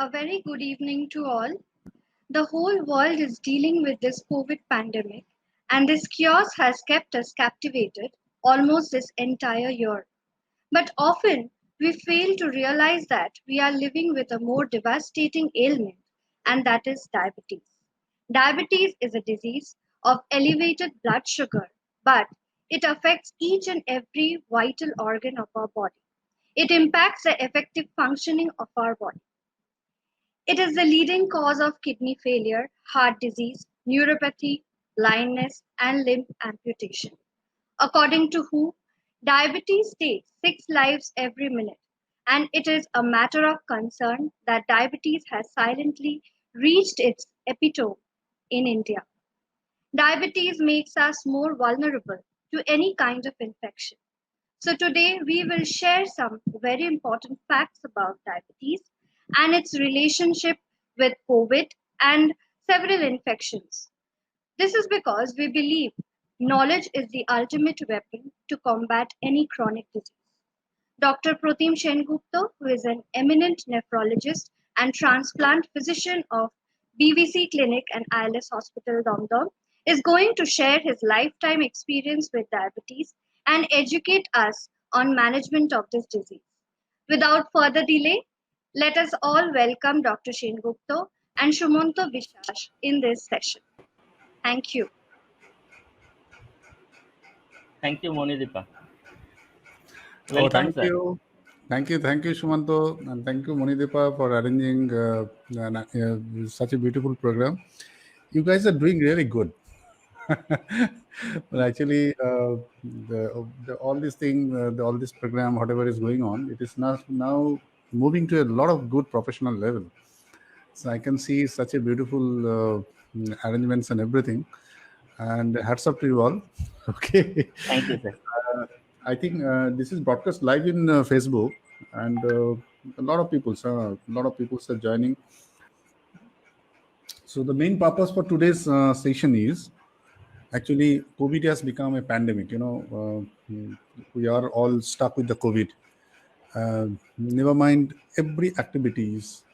A very good evening to all. The whole world is dealing with this COVID pandemic, and this chaos has kept us captivated almost this entire year. But often we fail to realize that we are living with a more devastating ailment, and that is diabetes. Diabetes is a disease of elevated blood sugar, but it affects each and every vital organ of our body. It impacts the effective functioning of our body. It is the leading cause of kidney failure, heart disease, neuropathy, blindness, and limb amputation. According to WHO, diabetes takes 6 lives every minute, and it is a matter of concern that diabetes has silently reached its epitome in India. Diabetes makes us more vulnerable to any kind of infection. So today we will share some very important facts about diabetes and its relationship with COVID and several infections. This is because we believe knowledge is the ultimate weapon to combat any chronic disease. Dr. Protim Sengupta, who is an eminent nephrologist and transplant physician of BVC Clinic and ILS Hospital, Dom, is going to share his lifetime experience with diabetes and educate us on management of this disease. Without further delay, let us all welcome Dr. Sengupta and Shumanto Vishwas in this session. Thank you. Thank you, Monideepa. Thank you. Thank you, Shumanto, and thank you, Monideepa, for arranging such a beautiful program. You guys are doing really good. Well, actually, all this thing, all this program, whatever is going on, it is now moving to a lot of good professional level. So I can see such a beautiful arrangements and everything. And hats off to you all. Okay. Thank you, sir. I think this is broadcast live in Facebook, and a lot of people are joining. So the main purpose for today's session is actually COVID has become a pandemic. We are all stuck with the COVID. Never mind every activities.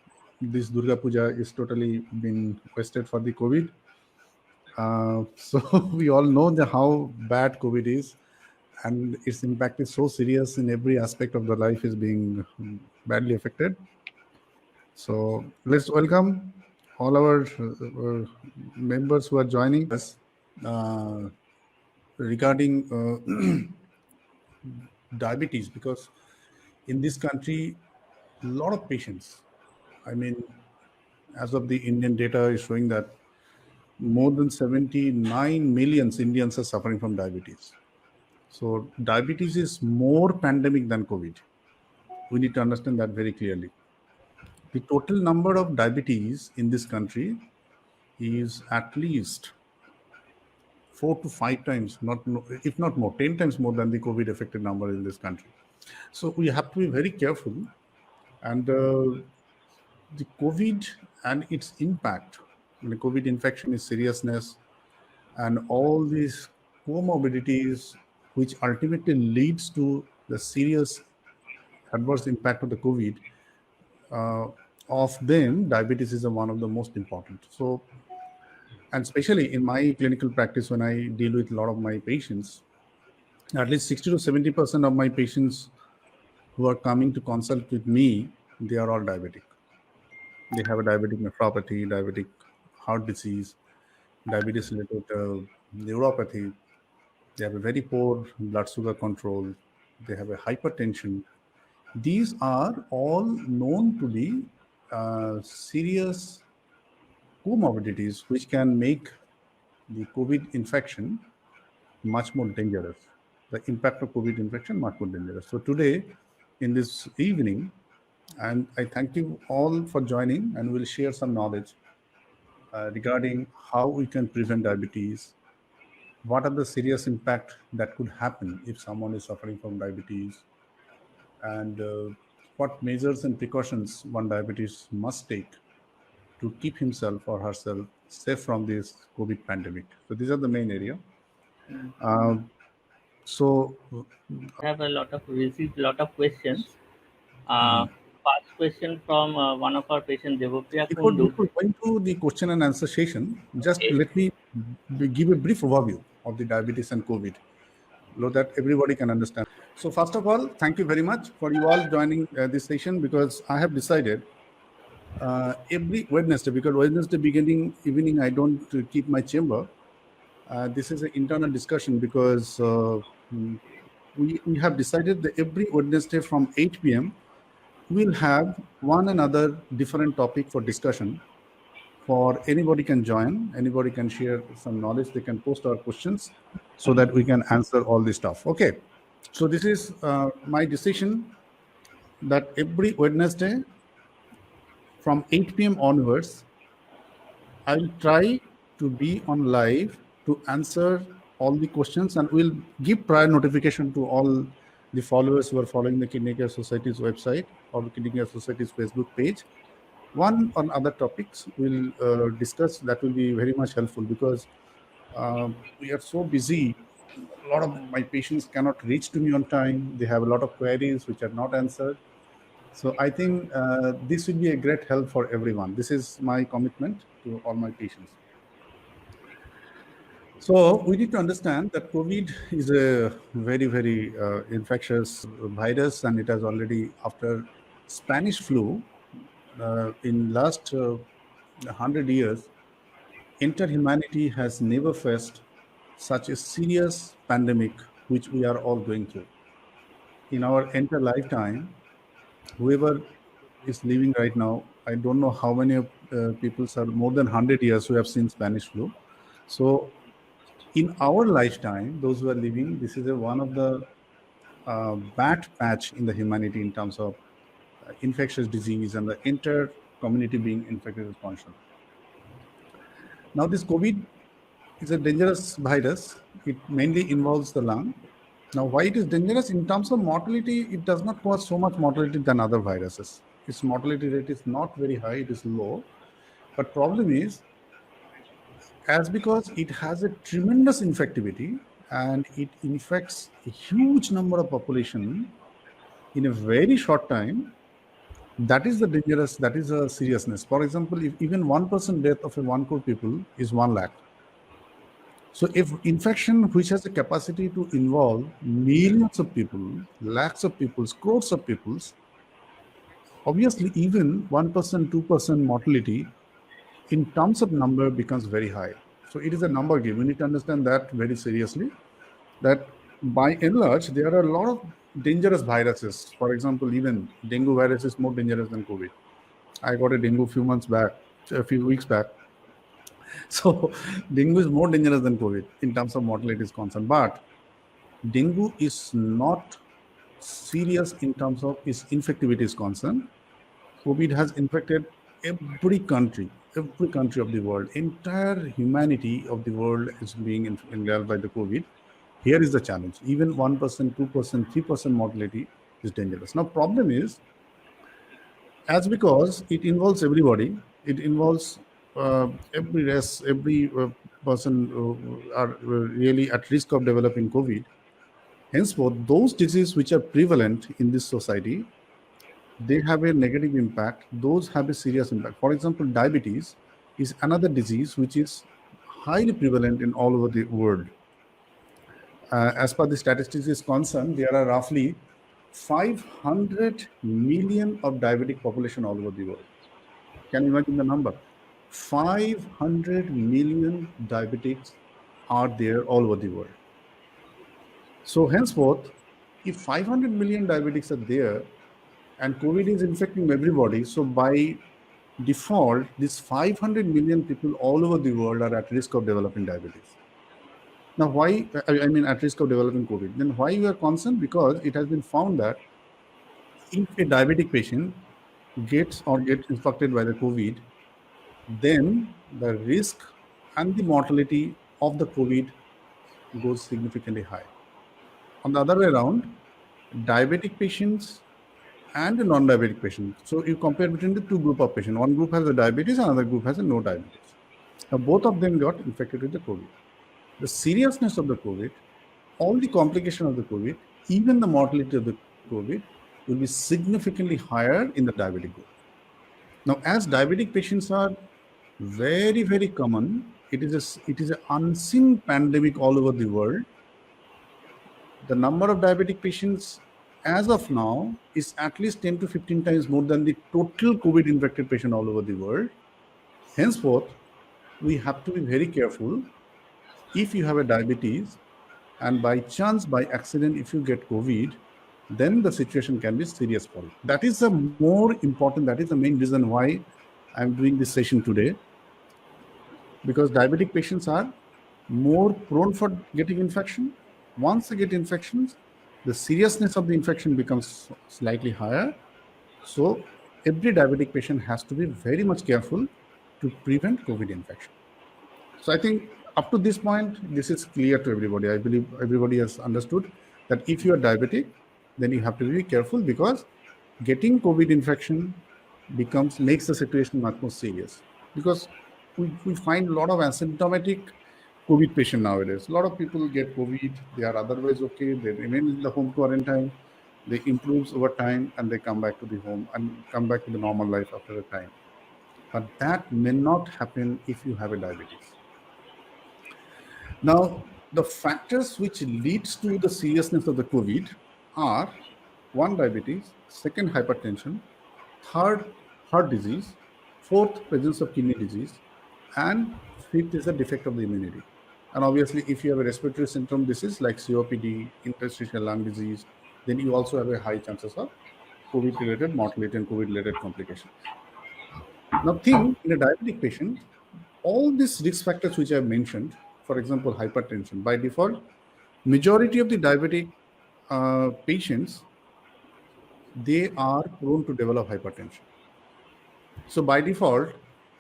This Durga Puja is totally been wasted for the COVID. So we all know how bad COVID is, and its impact is so serious in every aspect of the life is being badly affected. So let's welcome all our members who are joining us regarding diabetes, because in this country, a lot of patients, I mean, as of the Indian data is showing that more than 79 million Indians are suffering from diabetes. So diabetes is more pandemic than COVID. We need to understand that very clearly. The total number of diabetes in this country is at least 4 to 5 times, if not more, 10 times more than the COVID affected number in this country. So we have to be very careful. And the COVID and its impact, the COVID infection is seriousness, and all these comorbidities which ultimately leads to the serious adverse impact of the COVID, of them, diabetes is one of the most important. So, and especially in my clinical practice, when I deal with a lot of my patients, at least 60 to 70% of my patients who are coming to consult with me, they are all diabetic. They have a diabetic nephropathy, diabetic heart disease, diabetes related neuropathy. They have a very poor blood sugar control. They have a hypertension. These are all known to be serious comorbidities which can make the COVID infection much more dangerous. The impact of COVID infection much more dangerous. So today, in this evening, and I thank you all for joining, and we'll share some knowledge regarding how we can prevent diabetes, what are the serious impact that could happen if someone is suffering from diabetes, and what measures and precautions one diabetes must take to keep himself or herself safe from this COVID pandemic. So these are the main area. So I have received a lot of questions. first question from one of our patients, Devopriya Before, Kundu. before going to the question and answer session, just Okay. let me give a brief overview of the diabetes and COVID, so that everybody can understand. So first of all, thank you very much for you all joining this session, because I have decided every Wednesday, because Wednesday evening I don't keep my chamber. This is an internal discussion, because we have decided that every Wednesday from 8 p.m. we'll have one another different topic for discussion. For anybody can join, anybody can share some knowledge, they can post our questions so that we can answer all this stuff. Okay. So this is my decision that every Wednesday from 8 p.m. onwards, I will try to be on live to answer all the questions, and we'll give prior notification to all the followers who are following the Kidney Care Society's website or the Kidney Care Society's Facebook page. One on other topics we'll discuss. That will be very much helpful, because we are so busy. A lot of my patients cannot reach to me on time. They have a lot of queries which are not answered. So I think this will be a great help for everyone. This is my commitment to all my patients. So we need to understand that COVID is a very, very infectious virus, and it has already, after Spanish flu, in last 100 years, entire humanity has never faced such a serious pandemic which we are all going through. In our entire lifetime, whoever is living right now, I don't know how many people are more than 100 years who have seen Spanish flu. So in our lifetime, those who are living, this is one of the bad patch in the humanity in terms of infectious disease and the entire community being infected with constant. Now this COVID is a dangerous virus. It mainly involves the lung. Now, why it is dangerous? In terms of mortality, it does not cause so much mortality than other viruses. Its mortality rate is not very high, it is low. But problem is, as because it has a tremendous infectivity and it infects a huge number of population in a very short time, that is the dangerous, that is a seriousness. For example, if even 1% death of a 1 crore people is 1 lakh. So if infection which has a capacity to involve millions of people, lakhs of people, crores of people, obviously even 1%, 2% mortality in terms of number becomes very high. So it is a number game. We need to understand that very seriously, that by and large, there are a lot of dangerous viruses. For example, even dengue virus is more dangerous than COVID. I got a dengue a few weeks back. So dengue is more dangerous than COVID in terms of mortality is concerned. But dengue is not serious in terms of its infectivity is concerned. COVID has infected every country of the world. Entire humanity of the world is being engulfed by the COVID. Here is the challenge. Even 1%, 2%, 3% mortality is dangerous. Now, problem is, as because it involves everybody, it involves every race, every person who are really at risk of developing COVID. Henceforth, those diseases which are prevalent in this society, they have a negative impact. Those have a serious impact. For example, diabetes is another disease which is highly prevalent in all over the world. As per the statistics is concerned, there are roughly 500 million of diabetic population all over the world. Can you imagine the number? 500 million diabetics are there all over the world. So henceforth, if 500 million diabetics are there and COVID is infecting everybody, so by default, these 500 million people all over the world are at risk of developing diabetes. Now, why, I mean, at risk of developing COVID? Then why we are concerned? Because it has been found that if a diabetic patient gets infected by the COVID, then the risk and the mortality of the COVID goes significantly high. On the other way around, diabetic patients and the non-diabetic patients. So you compare between the two group of patients. One group has a diabetes, another group has a no diabetes. Now both of them got infected with the COVID. The seriousness of the COVID, all the complication of the COVID, even the mortality of the COVID will be significantly higher in the diabetic group. Now, as diabetic patients are very, very common, it is an unseen pandemic all over the world. The number of diabetic patients as of now is at least 10 to 15 times more than the total COVID infected patient all over the world. Henceforth, we have to be very careful. If you have a diabetes and by chance, by accident, if you get COVID, then the situation can be serious for you. That is the more important, that is the main reason why I'm doing this session today, because diabetic patients are more prone for getting infection. Once they get infections, the seriousness of the infection becomes slightly higher. So every diabetic patient has to be very much careful to prevent COVID infection. So I think up to this point, this is clear to everybody. I believe everybody has understood that if you are diabetic, then you have to be careful, because getting COVID infection makes the situation much more serious. Because we find a lot of asymptomatic COVID patient nowadays. A lot of people get COVID, they are otherwise okay, they remain in the home quarantine, they improve over time, and they come back to the home and come back to the normal life after a time. But that may not happen if you have a diabetes. Now, the factors which leads to the seriousness of the COVID are: one, diabetes; second, hypertension; third, heart disease; fourth, presence of kidney disease; and fifth is the defect of the immunity. And obviously, if you have a respiratory symptom disease like COPD, interstitial lung disease, then you also have a high chances of COVID-related mortality and COVID-related complications. Now, think in a diabetic patient, all these risk factors which I have mentioned, for example, hypertension, by default, majority of the diabetic patients, they are prone to develop hypertension. So by default,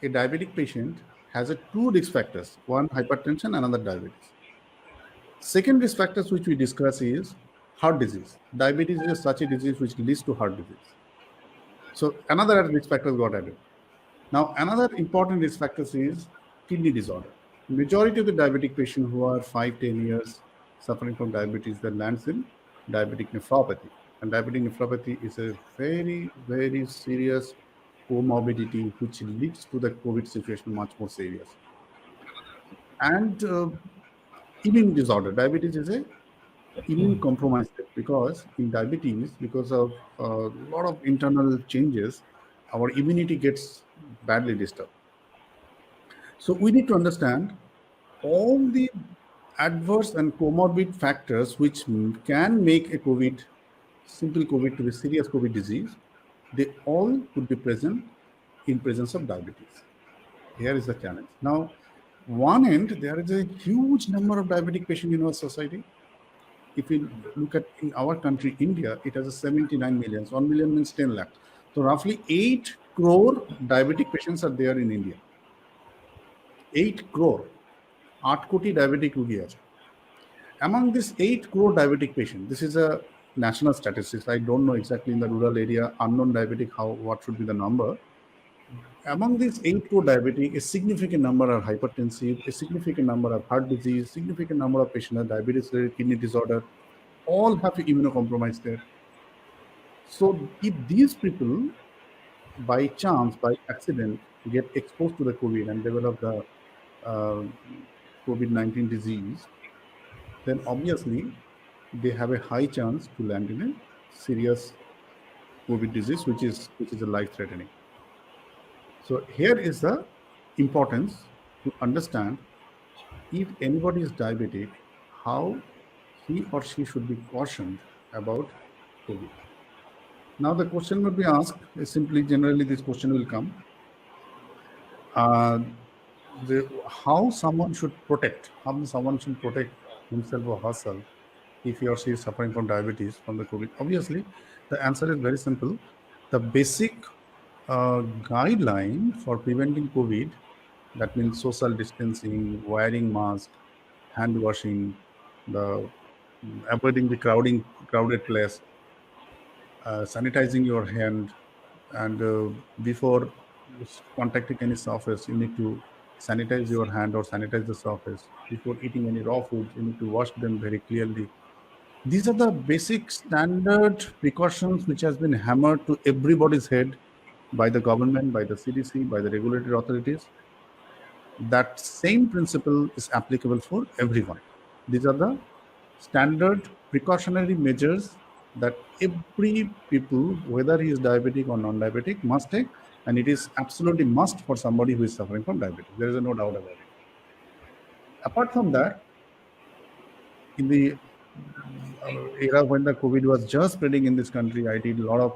a diabetic patient has two risk factors: one, hypertension, another, diabetes. Second risk factors which we discuss is heart disease. Diabetes is such a disease which leads to heart disease. So another risk factor got added. Now, another important risk factors is kidney disorder. Majority of the diabetic patients who are 5-10 years suffering from diabetes, that lands in diabetic nephropathy. And diabetic nephropathy is a very, very serious comorbidity which leads to the COVID situation much more serious. And immune disorder. Diabetes is a immune compromised, because in diabetes, because of a lot of internal changes, our immunity gets badly disturbed. So we need to understand all the adverse and comorbid factors which can make a simple COVID to a serious COVID disease. They all could be present in presence of diabetes. Here is the challenge. Now, one end, there is a huge number of diabetic patients in our society. If we look at in our country, India, it has a 79 million. 1 million means 10 lakh. So roughly 8 crore diabetic patients are there in India. 8 crore. 8 koti diabetic rogi ache. Among this 8 crore diabetic patient, this is a national statistics. I don't know exactly in the rural area, unknown diabetic, what should be the number. Among these 8 crore diabetic, a significant number are hypertensive, a significant number of heart disease, significant number of patients have diabetes, kidney disorder, all have immunocompromised there. So if these people, by chance, by accident, get exposed to the COVID and develop the COVID-19 disease, then obviously they have a high chance to land in a serious COVID disease, which is a life-threatening. So here is the importance to understand, if anybody is diabetic, how he or she should be cautioned about COVID. Now the question would be asked is simply, generally this question will come, how someone should protect himself or herself if he or she is suffering from diabetes from the COVID. Obviously, the answer is very simple. The basic guideline for preventing COVID, that means social distancing, wearing mask, hand washing, avoiding the crowded place, sanitizing your hand, and before contacting any surface, you need to sanitize your hand or sanitize the surface. Before eating any raw food, you need to wash them very clearly. These are the basic standard precautions which has been hammered to everybody's head by the government, by the CDC, by the regulatory authorities. That same principle is applicable for everyone. These are the standard precautionary measures that every people, whether he is diabetic or non-diabetic, must take, and it is absolutely must for somebody who is suffering from diabetes. There is no doubt about it. Apart from that, in the era when the COVID was just spreading in this country, I did a lot of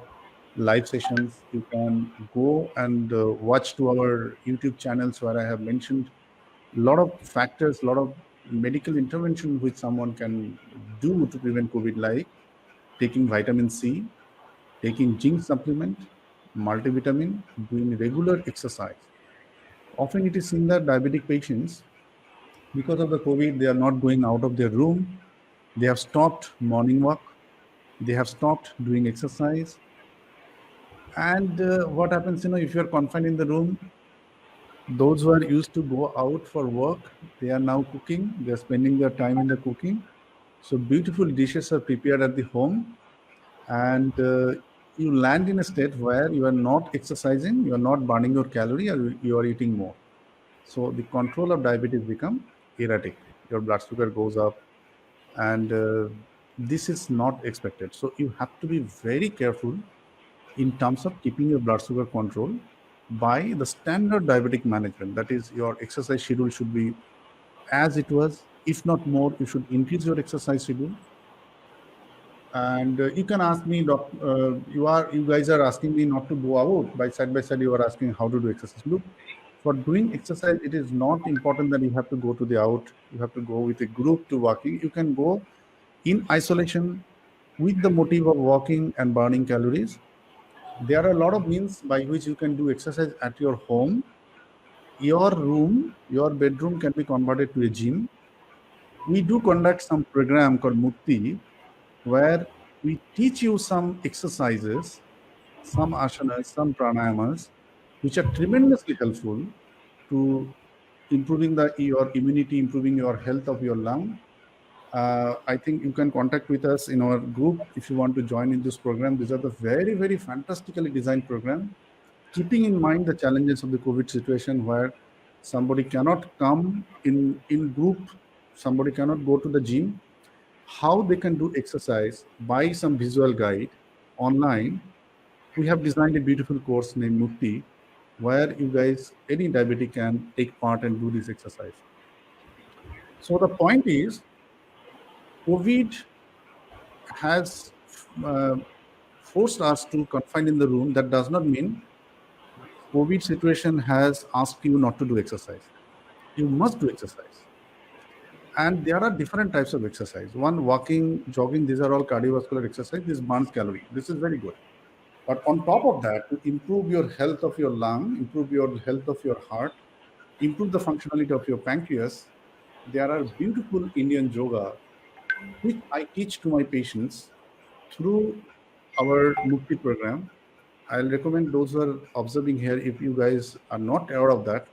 live sessions. You can go and watch to our YouTube channels where I have mentioned a lot of factors, a lot of medical intervention which someone can do to prevent COVID, like taking vitamin C, taking zinc supplement, multivitamin, doing regular exercise. Often it is seen that diabetic patients, because of the COVID, they are not going out of their room. They have stopped morning walk. They have stopped doing exercise. And what happens, if you're confined in the room, those who are used to go out for work, they are now cooking. They're spending their time in the cooking. So beautiful dishes are prepared at the home, and you land in a state where you are not exercising, you are not burning your calorie, or you are eating more. So the control of diabetes become erratic. Your blood sugar goes up, and this is not expected. So you have to be very careful in terms of keeping your blood sugar control by the standard diabetic management. That is, your exercise schedule should be as it was. If not more, you should increase your exercise schedule. And you can ask me, you guys are asking me not to go out. By side, you are asking how to do exercise. Look, for doing exercise, it is not important that you have to go to the out. You have to go with a group to walking. You can go in isolation with the motive of walking and burning calories. There are a lot of means by which you can do exercise at your home. Your room, your bedroom can be converted to a gym. We do conduct some program called Mukti, where we teach you some exercises, some asanas, some pranayamas, which are tremendously helpful to improving your immunity, improving your health of your lung. I think you can contact with us in our group if you want to join in this program. These are the very, very fantastically designed program, keeping in mind the challenges of the COVID situation, where somebody cannot come in group, somebody cannot go to the gym. How they can do exercise by some visual guide online. We have designed a beautiful course named Mukti, where you guys, any diabetic, can take part and do this exercise. So the point is, COVID has forced us to confine in the room. That does not mean COVID situation has asked you not to do exercise. You must do exercise. And there are different types of exercise. One, walking, jogging, these are all cardiovascular exercise. This burns calorie. This is very good. But on top of that, to improve your health of your lung, improve your health of your heart, improve the functionality of your pancreas, there are beautiful Indian yoga, which I teach to my patients through our Mukti program. I'll recommend those who are observing here, if you guys are not aware of that,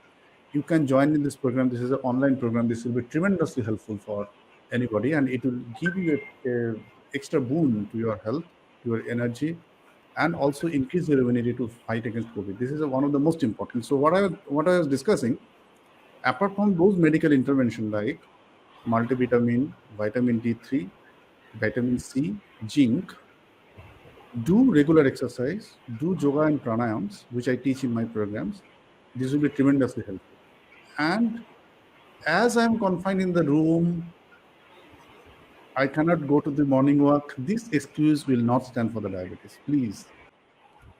you can join in this program. This is an online program. This will be tremendously helpful for anybody, and it will give you a extra boon to your health, to your energy, and also increase your immunity to fight against COVID. This is one of the most important. So what I was discussing, apart from those medical intervention like multivitamin, vitamin D3, vitamin C, zinc, do regular exercise, do yoga and pranayams, which I teach in my programs. This will be tremendously helpful. And as I'm confined in the room, I cannot go to the morning walk. This excuse will not stand for the diabetes. Please.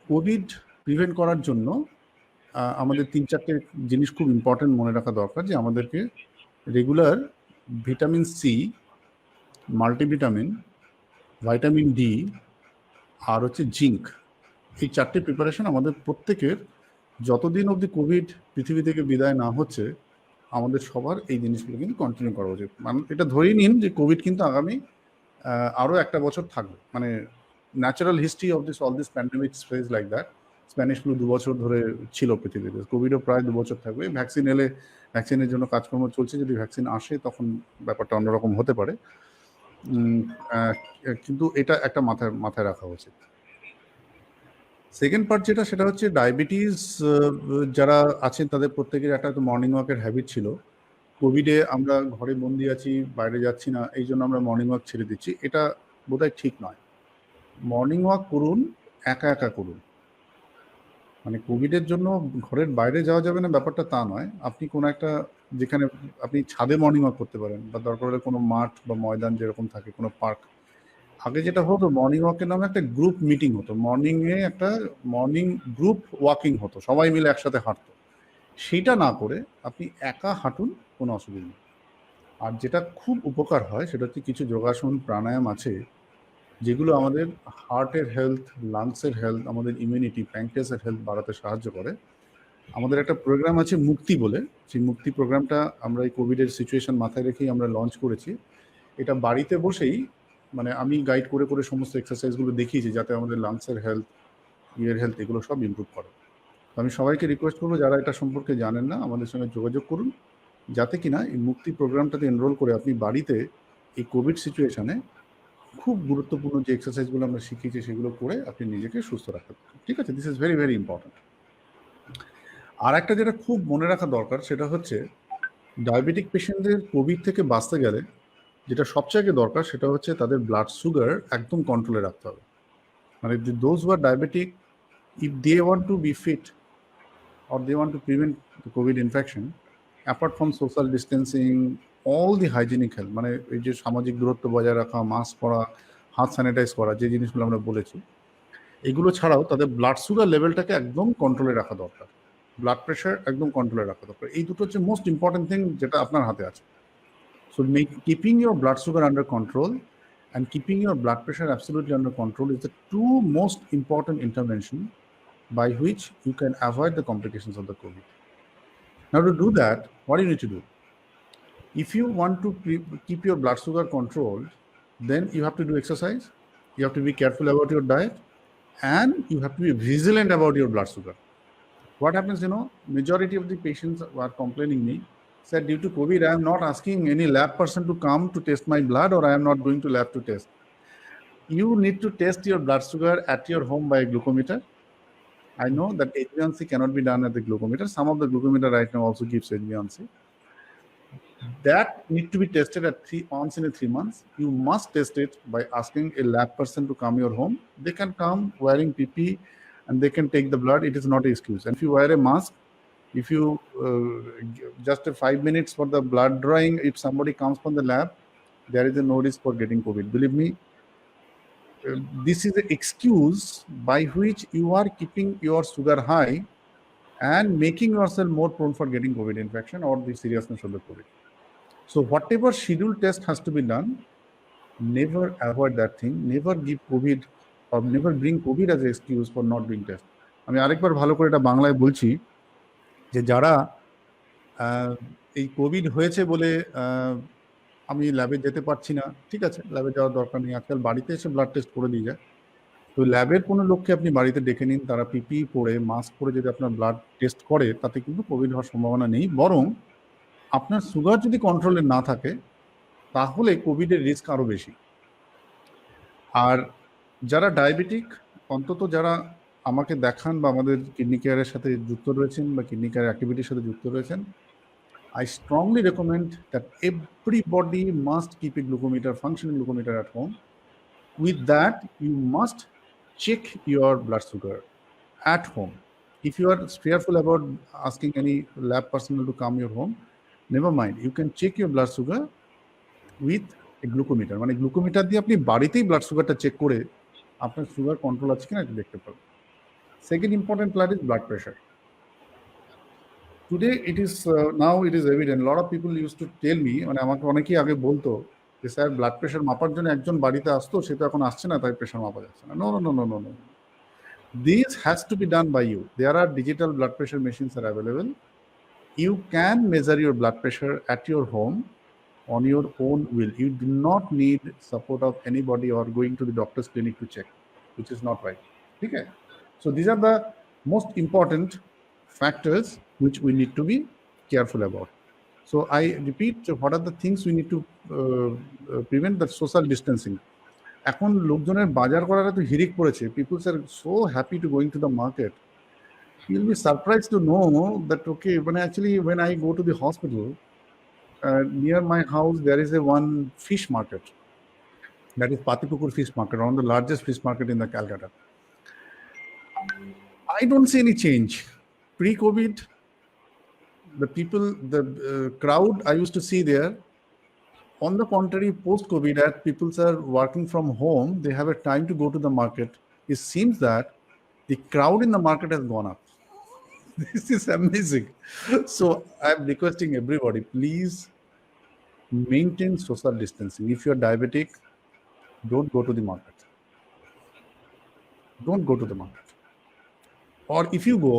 Covid prevent করার জন্য আমাদের 3-4টে জিনিস খুব important মনে রাখা দরকার, যে আমাদেরকে regular vitamin C, multivitamin, vitamin D আর হচ্ছে জিঙ্ক, এই 4টে প্রিপারেশন আমাদের প্রত্যেকের, যতদিন অবধি কোভিড পৃথিবী থেকে বিদায় না হচ্ছে, আমাদের সবার এই জিনিসগুলো কিন্তু কন্টিনিউ করা উচিত। মানে এটা ধরেই নিন যে কোভিড কিন্তু আগামী আরও একটা বছর থাকবে। মানে natural history of all this pandemics phase like that. Spanish flu 2 বছর ধরে ছিল পৃথিবীতে, কোভিডও প্রায় 2 বছর থাকবে। ভ্যাকসিন এলে, ভ্যাকসিনের জন্য কাজকর্ম চলছে, যদি ভ্যাকসিন আসে তখন ব্যাপারটা অন্যরকম হতে পারে। কিন্তু এটা একটা মাথায় রাখা উচিত। সেকেন্ড পার্ট যেটা, সেটা হচ্ছে ডায়াবেটিস যারা আছেন তাদের প্রত্যেকের একটা মর্নিং ওয়াকের হ্যাবিট ছিল। কোভিডে আমরা ঘরে বন্দি আছি, বাইরে যাচ্ছি না, এই জন্য আমরা মর্নিং ওয়াক ছেড়ে দিচ্ছি। এটা বোধহয় ঠিক নয়। মর্নিং ওয়াক করুন, একা একা করুন। মানে কোভিডের জন্য ঘরের বাইরে যাওয়া যাবে না ব্যাপারটা তা নয়। আপনি কোনো একটা, যেখানে আপনি ছাদে মর্নিং ওয়াক করতে পারেন, বা দরকার হলে কোনো মাঠ বা ময়দান যেরকম থাকে, কোনো পার্ক। আগে যেটা হতো, মর্নিং ওয়াকের নামে একটা গ্রুপ মিটিং হতো, মর্নিংয়ে একটা মর্নিং গ্রুপ ওয়াকিং হতো, সবাই মিলে একসাথে হাঁটতো। সেইটা না করে আপনি একা হাঁটুন, কোনো অসুবিধা নেই। আর যেটা খুব উপকার হয় সেটা হচ্ছে কিছু যোগাসন প্রাণায়াম আছে যেগুলো আমাদের হার্টের হেলথ, লাংসের হেলথ, আমাদের ইমিউনিটি, প্যাঙ্ক্রিয়াসের হেলথ বাড়াতে সাহায্য করে। আমাদের একটা প্রোগ্রাম আছে মুক্তি বলে, সেই মুক্তি প্রোগ্রামটা আমরা এই কোভিডের সিচুয়েশন মাথায় রেখেই আমরা লঞ্চ করেছি। এটা বাড়িতে বসেই, মানে আমি গাইড করে করে সমস্ত এক্সারসাইজগুলো দেখিয়েছি যাতে আমাদের লাংসের হেলথ, ইয়ের হেলথ, এগুলো সব ইমপ্রুভ করে। তো আমি সবাইকে রিকোয়েস্ট করবো, যারা এটা সম্পর্কে জানেন না, আমাদের সঙ্গে যোগাযোগ করুন, যাতে কিনা এই মুক্তি প্রোগ্রামটাতে এনরোল করে আপনি বাড়িতে এই কোভিড সিচুয়েশনে খুব গুরুত্বপূর্ণ যে এক্সারসাইজগুলো আমরা শিখিয়েছি সেগুলো করে আপনি নিজেকে সুস্থ রাখতে পারেন। ঠিক আছে, this is very very important. আর একটা যেটা খুব মনে রাখা দরকার সেটা হচ্ছে, ডায়াবেটিক পেশেন্টদের কোভিড থেকে বাঁচতে গেলে যেটা সবচেয়ে দরকার সেটা হচ্ছে তাদের ব্লাড সুগার একদম কন্ট্রোলে রাখতে হবে। মানে those who are diabetic, if they want to be fit or they want to prevent the COVID infection, apart from social distancing, all the hygienic health, মানে এই যে সামাজিক দূরত্ব বজায় রাখা, মাস্ক পরা, হাত স্যানিটাইজ করা, যে জিনিসগুলো আমরা বলেছি, এগুলো ছাড়াও তাদের ব্লাড সুগার লেভেলটাকে একদম কন্ট্রোলে রাখা দরকার, ব্লাড প্রেশার একদম কন্ট্রোলে রাখা দরকার। এই দুটো হচ্ছে মোস্ট ইম্পর্টেন্ট থিং যেটা আপনার হাতে আছে। So keeping your blood sugar under control and keeping your blood pressure absolutely under control is the two most important intervention by which you can avoid the complications of the COVID. Now to do that, what do you need to do? If you want to keep your blood sugar controlled, then you have to do exercise, you have to be careful about your diet, and you have to be vigilant about your blood sugar. What happens, majority of the patients who are complaining me said, due to COVID, I am not asking any lab person to come to test my blood, or I am not going to lab to test. You need to test your blood sugar at your home by a glucometer. I know that HbA1c cannot be done at the glucometer. Some of the glucometer right now also gives HbA1c. That need to be tested at once in 3 months. You must test it by asking a lab person to come your home. They can come wearing PPE and they can take the blood. It is not an excuse. And if you wear a mask, if you just 5 minutes for the blood drawing, if somebody comes from the lab, there is no risk for getting COVID. Believe me, this is an excuse by which you are keeping your sugar high and making yourself more prone for getting COVID infection or the seriousness of the COVID. So whatever scheduled test has to be done, never avoid that thing. Never give COVID or never bring COVID as an excuse for not doing test. আমি আরেকবার ভালো করে এটা বাংলায় বলছি, যে যারা এই কোভিড হয়েছে বলে আমি ল্যাবে যেতে পারছি না, ঠিক আছে, ল্যাবে যাওয়ার দরকার নেই, আজকাল বাড়িতে এসে ব্লাড টেস্ট করে দিয়ে যায়। তো ল্যাবের কোনো লোককে আপনি বাড়িতে ডেকে নিন, তারা পিপিই পরে, মাস্ক পরে যদি আপনার ব্লাড টেস্ট করে, তাতে কিন্তু কোভিড হওয়ার সম্ভাবনা নেই। বরং আপনার সুগার যদি কন্ট্রোলে না থাকে তাহলে কোভিডের রিস্ক আরও বেশি। আর যারা ডায়াবেটিক, অন্তত যারা আমাকে দেখান বা আমাদের কিডনি কেয়ারের সাথে যুক্ত রয়েছেন বা কিডনি কেয়ার অ্যাক্টিভিটির সাথে যুক্ত রয়েছেন, I strongly recommend that everybody must keep a glucometer, functioning glucometer at home. With that, you must check your blood sugar at home. If you are fearful about asking any lab personnel to come your home, never mind. You can check your blood sugar with a glucometer. মানে glucometer দিয়ে আপনি বাড়িতেই blood সুগারটা check করে আপনার sugar control আছে কিনা এটা দেখতে পাবেন। Second important part is blood pressure. Today it is now it is evident. A lot of people used to tell me, মানে আমাকে অনেকেই আগে বলতো যে স্যার ব্লাড প্রেশার মাপার জন্য একজন বাড়িতে আসতো, সে তো এখন আসছে না, তাই প্রেশার মাপা যাচ্ছে না। No. This has to be done by you. There are digital blood pressure machines are available. You can measure your blood pressure at your home on your own will. You do not need support of anybody or going to the doctor's clinic to check, which is not right. Okay? So these are the most important factors which we need to be careful about. So I repeat, what are the things we need to prevent? The social distancing. এখন লোকজনের বাজার করার এত হিড়িক পড়েছে, people's R so happy to going to the market. You'll be surprised to know that, okay, when I go to the hospital, near my house, there is one fish market. That is Patipukur Fish Market, one of the largest fish market in the Calcutta. I don't see any change. Pre-COVID, the crowd I used to see there, on the contrary, post-COVID, as people are working from home, they have a time to go to the market. It seems that the crowd in the market has gone up. This is amazing. So I'm requesting everybody, please maintain social distancing. If you're diabetic, don't go to the market. Don't go to the market. Or if you go,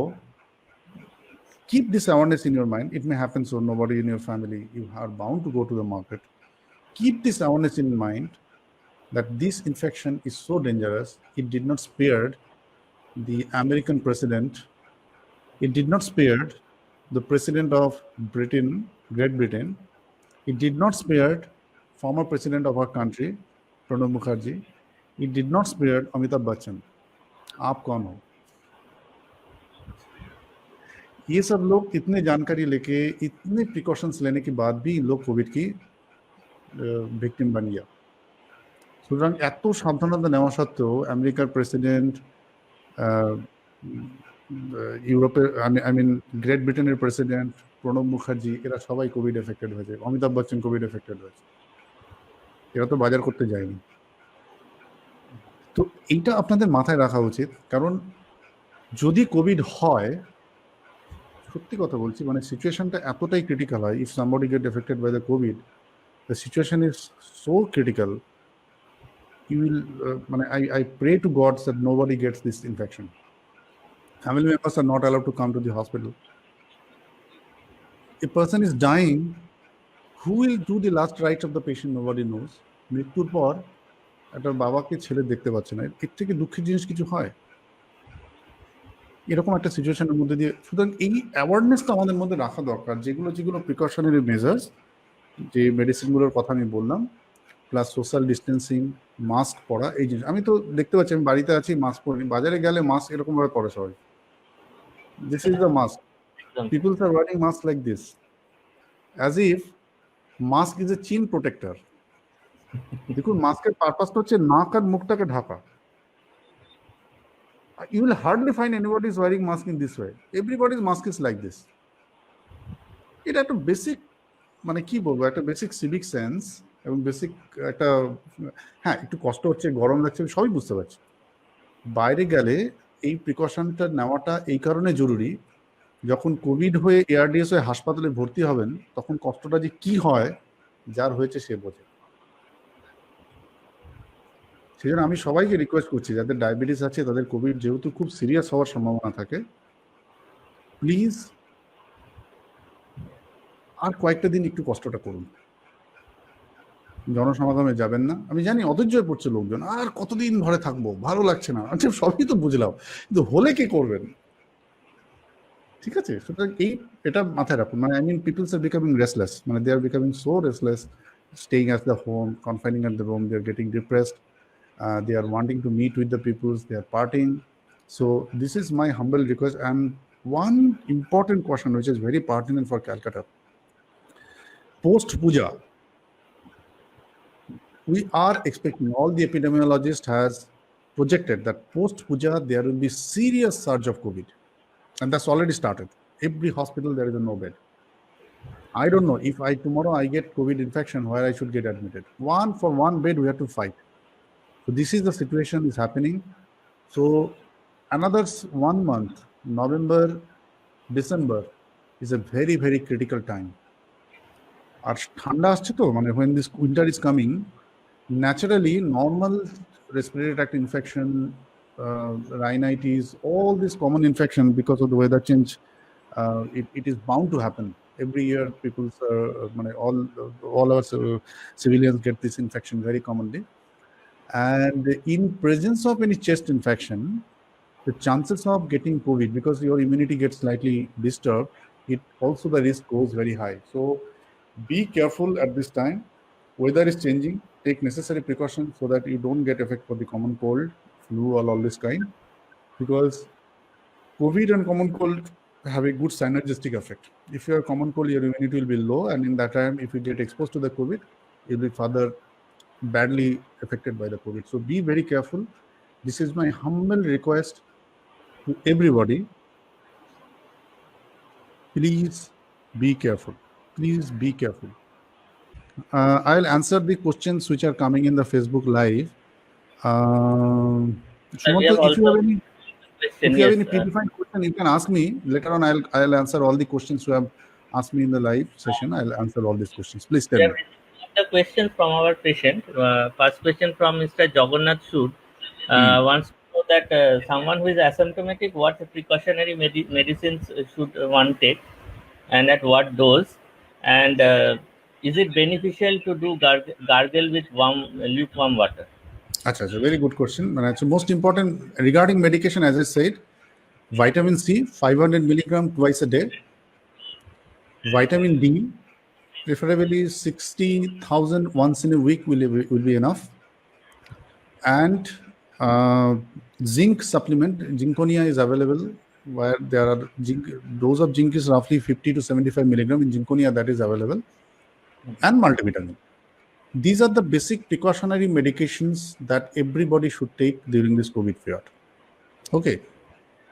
keep this awareness in your mind. It may happen so nobody in your family, you are bound to go to the market. Keep this awareness in mind that this infection is so dangerous. It did not spare the American president. It did not spare the president of Britain, Great Britain. It did not spare former president of our country, Pranab Mukherjee. It did not spare Amitabh Bachchan. आप कौन हो? ये सब लोग इतने जानकारी लेके, इतने प्रिकॉशंस लेने के बाद भी लोग कोविड की ভিকটিম बन गया। সুতরাং এত সাবধানতা নেওয়া সত্ত্বেও আমেরিকার প্রেসিডেন্ট, ইউরোপের গ্রেট ব্রিটেনের প্রেসিডেন্ট প্রণব মুখার্জি, এরা সবাই কোভিড এফেক্টেড হয়েছে। অমিতাভ বচ্চন কোভিড এফেক্টেড হয়েছে। এরা তো বাজার করতে যায়নি। তো এইটা আপনাদের মাথায় রাখা উচিত, কারণ যদি কোভিড হয়, সত্যি কথা বলছি, মানে সিচুয়েশনটা এতটাই ক্রিটিক্যাল হয়, if somebody get affected by the COVID, the situation is so critical. You will, I pray to God that nobody gets this infection. Family members are not allowed to come to the hospital. A person is dying. Who will do the last rites of the patient? Nobody knows. মৃত্যুর পর একটা বাবাকে ছেলে দেখতে পাচ্ছে না, এর থেকে দুঃখের জিনিস কিছু হয়? এরকম একটা সিচুয়েশনের মধ্যে দিয়ে, সুতরাং এই অ্যাওয়ারনেসটা আমাদের মধ্যে রাখা দরকার। যেগুলো প্রিকশনারি মেজার্স, যে মেডিসিনগুলোর কথা আমি বললাম, প্লাস সোশ্যাল ডিস্টেন্সিং, মাস্ক পরা, এই জিনিস। আমি তো দেখতে পাচ্ছি, আমি বাড়িতে আছি, মাস্ক পরি, বাজারে গেলে মাস্ক এরকমভাবে পরে সবাই। This is the mask. People's R wiring mask like this, as if mask is a চিন প্রোটেক্টর। দেখুন, মাস্কের পারপাসটা হচ্ছে নাক আর মুখটাকে Dhaka. You will hardly find anybody is wearing mask in this way. Everybody's mask is like this. এটা একটা basic, মানে কি বলবো, একটা বেসিক সিভিক সেন্স এবং বেসিক একটা, হ্যাঁ একটু কষ্ট হচ্ছে, গরম লাগছে, সবই বুঝতে পারছি। বাইরে গেলে এই প্রিকশনটা নেওয়াটা এই কারণে জরুরি, যখন কোভিড হয়ে এআরডিএস হয়ে হাসপাতালে ভর্তি হবেন, তখন কষ্টটা যে কি হয়, যার হয়েছে সে বোঝে। সেই জন্য আমি সবাইকে রিকোয়েস্ট করছি, যাদের ডায়াবেটিস আছে, তাদের কোভিড যেহেতু খুব সিরিয়াস হওয়ার সম্ভাবনা থাকে, প্লিজ আর কয়েকটা দিন একটু কষ্টটা করুন। জনসমাগমে যাবেন না। আমি জানি অধৈর্য হয়ে পড়ছে লোকজন, আর কতদিন ঘরে থাকবো, ভালো লাগছে না। আচ্ছা, সবই তো বুঝলাম, কিন্তু হলে কি করবেন? ঠিক আছে, সুতরাং এটা মাথায় রাখুন। Peoples are becoming restless, they are becoming so restless, staying at the home, confining at the room, they are getting depressed, they are wanting to meet with the peoples, they are partying. So this is my humble request. And one important question which is very pertinent for Calcutta: post puja, we are expecting, all the epidemiologists has projected that post puja there will be serious surge of COVID, and that's already started. Every hospital there is a no bed. I don't know if tomorrow I get COVID infection, where I should get admitted. For one bed we have to fight. So this is the situation is happening. So another 1 month, November, December, is a very, very critical time. আর ঠান্ডা আসছে তো, when this winter is coming, naturally normal respiratory tract infection, rhinitis, all this common infection because of the weather change, it is bound to happen. Every year, people, all our civilians get this infection very commonly. And in presence of any chest infection, the chances of getting COVID, because your immunity gets slightly disturbed, the risk goes very high. So be careful at this time. Weather is changing. Take necessary precautions so that you don't get affected for the common cold, flu, or all this kind. Because COVID and common cold have a good synergistic effect. If you are common cold, your immunity will be low, and in that time, if you get exposed to the COVID, you'll be further badly affected by the COVID. So be very careful. This is my humble request to everybody. Please be careful. Please be careful. I'll answer the questions which are coming in the Facebook Live. Sumanto, if you have any, predefined question, you can ask me. Later on, I'll answer all the questions you have asked me in the live session. I'll answer all these questions. Please tell me. The questions from our patient. First question from Mr. Jagannath Sood wants to know that someone who is asymptomatic, what precautionary medicines should one take, and at what dose, and is it beneficial to do gargle with lukewarm water? That's a very good question. So most important regarding medication, as I said, vitamin C 500 milligram twice a day, vitamin D preferably 60,000 once in a week will be enough, and zinc supplement. Zinconia is available, where there are dose of zinc is roughly 50 to 75 milligram in Zinconia, that is available, and multivitamin. These are the basic precautionary medications that everybody should take during this COVID period. Okay.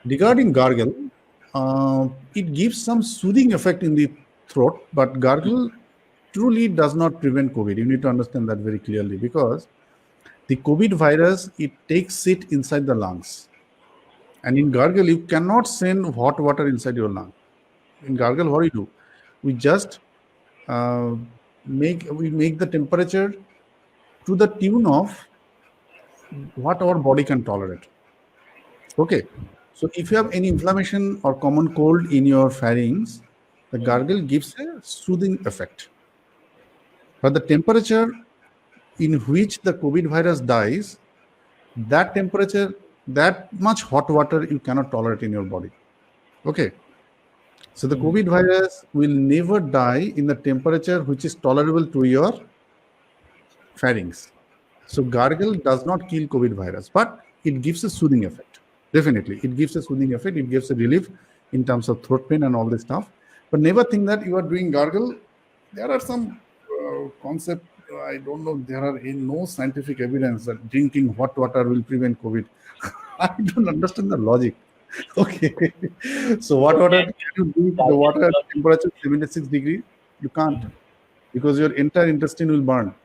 Regarding gargle, it gives some soothing effect in the throat, but gargle truly does not prevent COVID. You need to understand that very clearly, because the COVID virus, it takes it inside the lungs. And in gargle, you cannot send hot water inside your lung. In gargle, what do you do? We just make the temperature to the tune of what our body can tolerate. Okay. So if you have any inflammation or common cold in your pharynx, the gargle gives a soothing effect. But the temperature in which the COVID virus dies, that temperature, that much hot water you cannot tolerate in your body. Okay. So the COVID virus will never die in the temperature which is tolerable to your pharynx. So gargle does not kill COVID virus, but it gives a soothing effect. Definitely, it gives a soothing effect. It gives a relief in terms of throat pain and all this stuff. But never think that you are doing gargle. There are some concept. I don't know. There are no scientific evidence that drinking hot water will prevent COVID. I don't understand the logic. Okay. So what water can you do? The water at temperature 76 degrees? You can't, because your entire intestine will burn.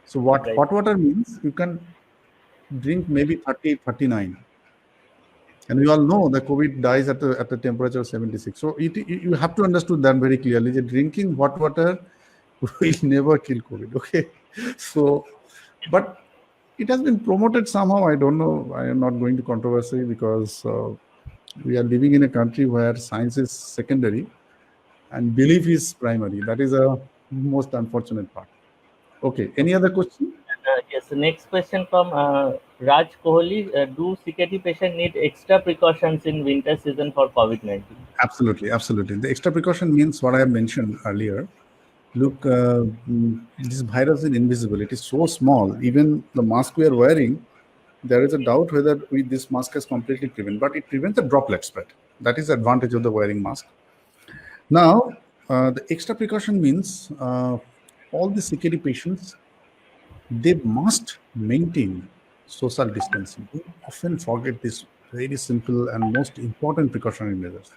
So what hot water means, you can drink maybe 38, 39. And we all know that COVID dies at the temperature of 76. So you have to understand that very clearly, that drinking hot water will never kill COVID. Okay. So, but it has been promoted somehow. I don't know. I am not going to controversy, because we are living in a country where science is secondary and belief is primary. That is a most unfortunate part. Okay. Any other question? Yes. Next question from Raj Kohli. Do CKD patients need extra precautions in winter season for COVID-19? Absolutely. Absolutely. The extra precaution means what I have mentioned earlier. Look, this virus is invisible. It is so small. Even the mask we are wearing, there is a doubt whether this mask has completely prevented, but it prevents the droplet spread. That is the advantage of the wearing mask. Now, the extra precaution means all the CKD patients, they must maintain social distancing. We often forget this very simple and most important precautionary measures.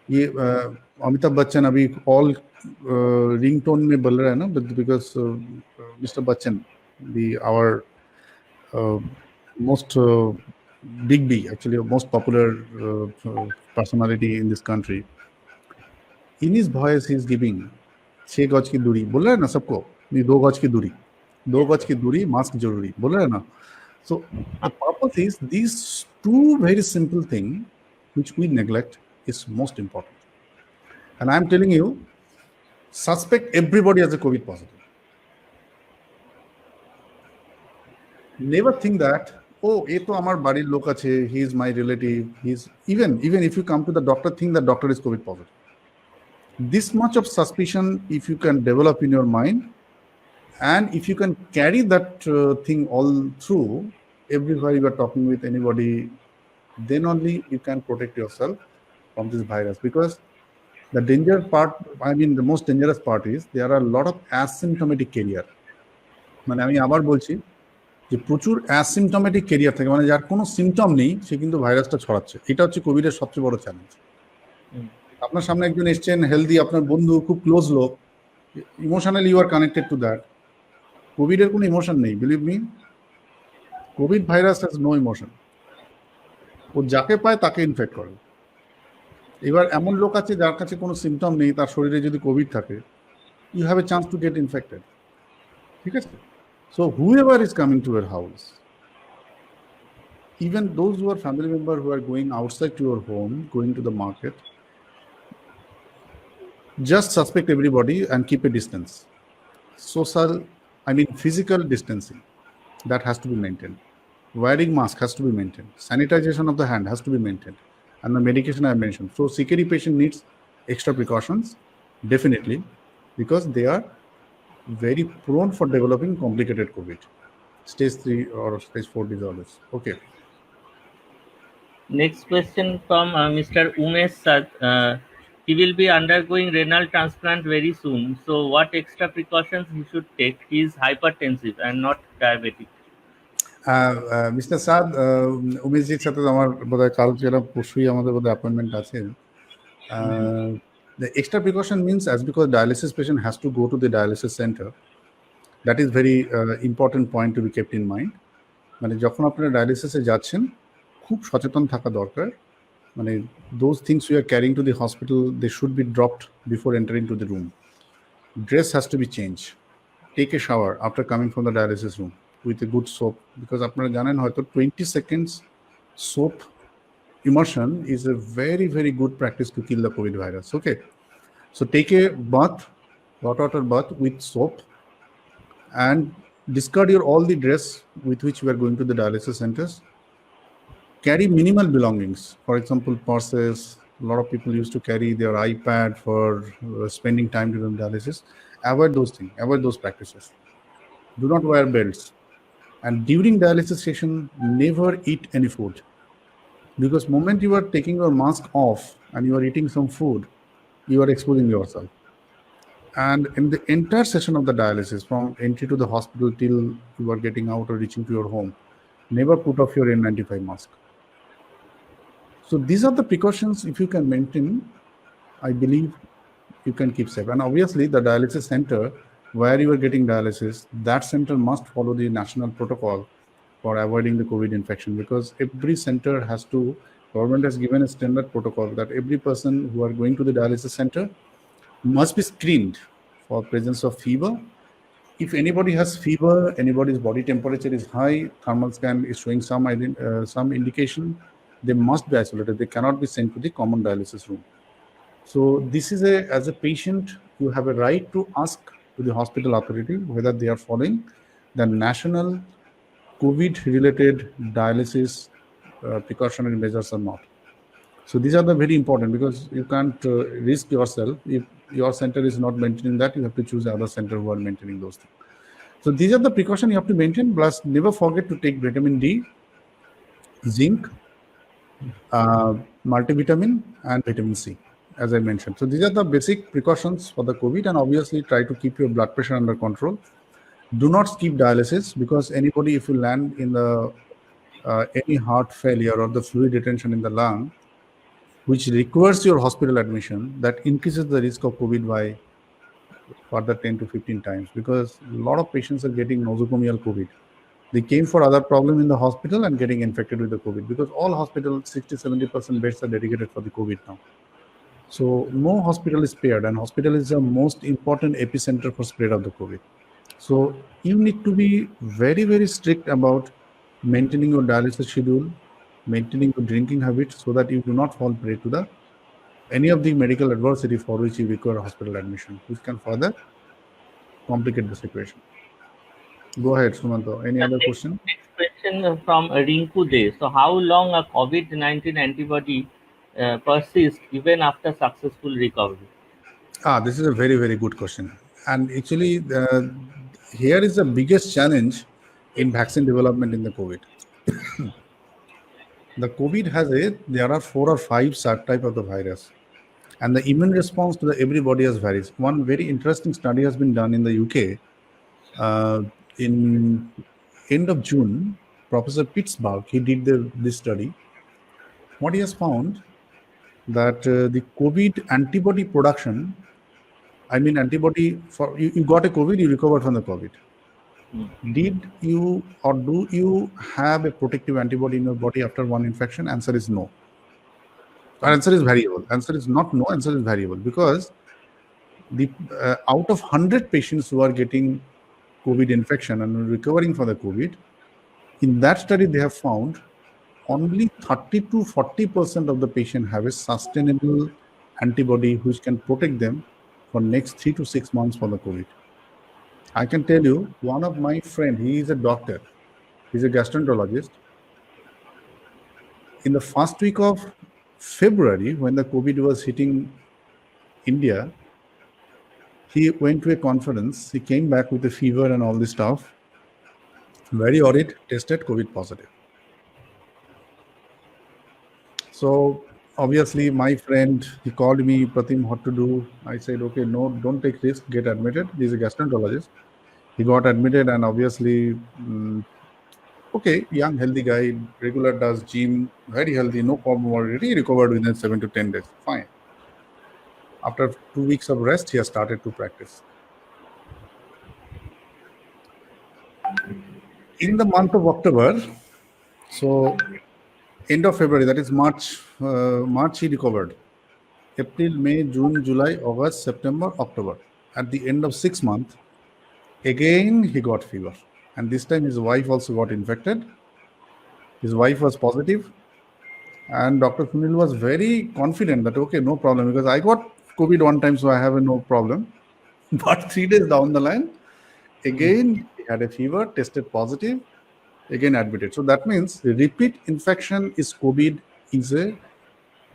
Amitabh Bachchan abhi all ringtone mein bol raha hai na, because Mr. Bachchan, our most big B, actually most popular personality in this country, in his voice he is giving 6 गज की दूरी बोल रहा है ना सबको, 2 गज की दूरी, 2 गज की दूरी, मास्क जरूरी बोल रहा है ना. So the purpose is, these two very simple things which we neglect is most important. And I am telling you, suspect everybody as a COVID positive. Never think that, oh, ye to amar barir lok ache, he is my relative. He's even if you come to the doctor, think that doctor is COVID positive. This much of suspicion, if you can develop in your mind, and if you can carry that thing all through, everywhere you are talking with anybody, then only you can protect yourself from this virus. Because the danger part, the most dangerous part is there are a lot of asymptomatic carrier. মানে আমি আবার বলছি যে প্রচুর অ্যাসিমটমেটিক career থাকে, মানে যার কোনো সিমটম নেই সে কিন্তু ভাইরাসটা ছড়াচ্ছে। এটা হচ্ছে কোভিডের সবচেয়ে বড় চ্যালেঞ্জ। আপনার সামনে একজন এসছেন হেলদি, আপনার বন্ধু, খুব ক্লোজ লোক, emotionally you are connected to that. কোভিডের কোনো ইমোশন নেই, believe me, COVID virus has no emotion. ও যাকে পায় তাকে ইনফেক্ট করে। এবার এমন লোক আছে যার কাছে কোনো সিমটম নেই, তার শরীরে যদি কোভিড থাকে, you have a chance to get infected. ঠিক আছে? So whoever is coming to your house, even those who are family member who are going outside to your home, going to the market, just suspect everybody and keep a distance. Social, physical distancing, that has to be maintained. Wearing mask has to be maintained. Sanitization of the hand has to be maintained. And the medication I mentioned. So CKD patient needs extra precautions, definitely, because they are very prone for developing complicated COVID, stage 3 or stage 4 disorders. Okay. Next question from Mr. Umesh Sad. He will be undergoing renal transplant very soon. So what extra precautions he should take? He is hypertensive and not diabetic. Mister Saad, উমেশজির সাথে আমার বোধহয় কাল যেটা পরশুই আমাদের বোধহয় appointment আছে। The extra precaution means, as because dialysis patient has to go to the dialysis center, that is very important point to be kept in mind. মানে যখন আপনারা ডায়ালিসিসে যাচ্ছেন খুব সচেতন থাকা দরকার। মানে those things you are carrying to the hospital, they should be dropped before entering to the room. Dress has to be changed. Take a shower after coming from the dialysis room with a good soap, because আপনারা জানেন হয়তো 20 seconds soap immersion is a very, very good practice to kill the COVID virus. Okay, so take a bath, hot water bath with soap, and discard your all the dress with which you are going to the dialysis centers. Carry minimal belongings, for example purses. A lot of people used to carry their iPad for spending time during dialysis. Avoid those things, avoid those practices. Do not wear belts, and during dialysis session never eat any food, because moment you are taking your mask off and you are eating some food, you are exposing yourself. And in the entire session of the dialysis, from entry to the hospital till you are getting out or reaching to your home, never put off your N95 mask. So these are the precautions, if you can maintain, I believe you can keep safe. And obviously the dialysis center where you are getting dialysis, that center must follow the national protocol for avoiding the COVID infection, because every center has to, government has given a standard protocol that every person who are going to the dialysis center must be screened for presence of fever. If anybody has fever, anybody's body temperature is high, thermal scan is showing some indication, they must be isolated. They cannot be sent to the common dialysis room. So this is as a patient, you have a right to ask to the hospital authority whether they are following the national COVID-related dialysis precautionary measures or not. So these are the very important, because you can't risk yourself. If your center is not maintaining that, you have to choose other center who are maintaining those things. So these are the precautions you have to maintain. Plus, never forget to take vitamin D, zinc, multivitamin, and vitamin C, as I mentioned. So these are the basic precautions for the COVID, and obviously try to keep your blood pressure under control. Do not skip dialysis, because anybody, if you land in the any heart failure or the fluid retention in the lung, which requires your hospital admission, that increases the risk of COVID by further 10 to 15 times, because a lot of patients are getting nosocomial COVID. They came for other problem in the hospital and getting infected with the COVID, because all hospitals, 60-70% beds are dedicated for the COVID now. So no hospital is spared, and hospital is the most important epicenter for spread of the COVID. So you need to be very, very strict about maintaining your dialysis schedule, maintaining your drinking habits, so that you do not fall prey to any of the medical adversity for which you require hospital admission, which can further complicate the situation. Go ahead, Sumanto. Any other question? Next question from Rinku De. So how long a COVID-19 antibody persists even after successful recovery? This is a very, very good question. And actually, here is the biggest challenge in vaccine development in the COVID. The COVID there are 4 or 5 subtype of the virus, and the immune response to the everybody has varies. One very interesting study has been done in the UK. In end of June, Professor Pittsburgh, he did this study. What he has found that the COVID antibody production, I mean antibody for you got a COVID, you recovered from the COVID. Did you or do you have a protective antibody in your body after one infection? Answer is no. Answer is variable. Answer is not no. Answer is variable because the out of 100 patients who are getting COVID infection and recovering from the COVID, in that study they have found only 30 to 40% of the patient have a sustainable antibody which can protect them for next 3 to 6 months for the COVID. I can tell you, one of my friend, he is a doctor, he's a gastroenterologist. In the first week of February, when the COVID was hitting India, he went to a conference, he came back with a fever and all this stuff, very worried, tested COVID positive. So obviously my friend, he called me, Pratim, what to do? I said, okay, no, don't take risk, get admitted. He's a gastroenterologist. He got admitted and obviously, okay, young, healthy guy, regular does gym, very healthy, no problem already, recovered within 7 to 10 days, fine. After 2 weeks of rest, he has started to practice. In the month of October, so end of February, that is March, he recovered. April, May, June, July, August, September, October. At the end of 6 months, again he got fever. And this time his wife also got infected. His wife was positive. And Dr. Sunil was very confident that, okay, no problem, because I got COVID one time, so I have no problem. But 3 days down the line, again, he had a fever, tested positive, again admitted. So that means the repeat infection is COVID is a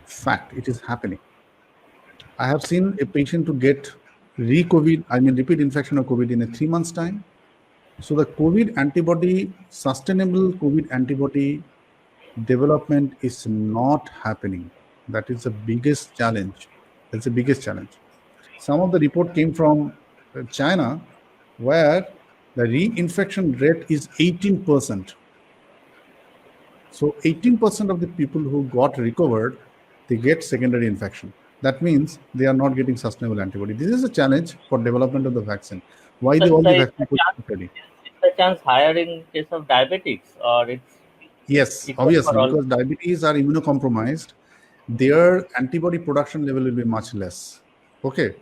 fact. It is happening. I have seen a patient to get repeat infection of COVID in a 3 months time. So the COVID antibody, sustainable COVID antibody development is not happening. That is the biggest challenge. That's the biggest challenge. Some of the report came from China where the reinfection rate is 18%. So 18% of the people who got recovered, they get secondary infection. That means they are not getting sustainable antibody. This is a challenge for development of the vaccine. Why So they all the is vaccine ready? the chance higher in case of diabetics, or it's Yes, equal obviously, for all? because diabetes are immunocompromised, their antibody production level will be much less. Okay.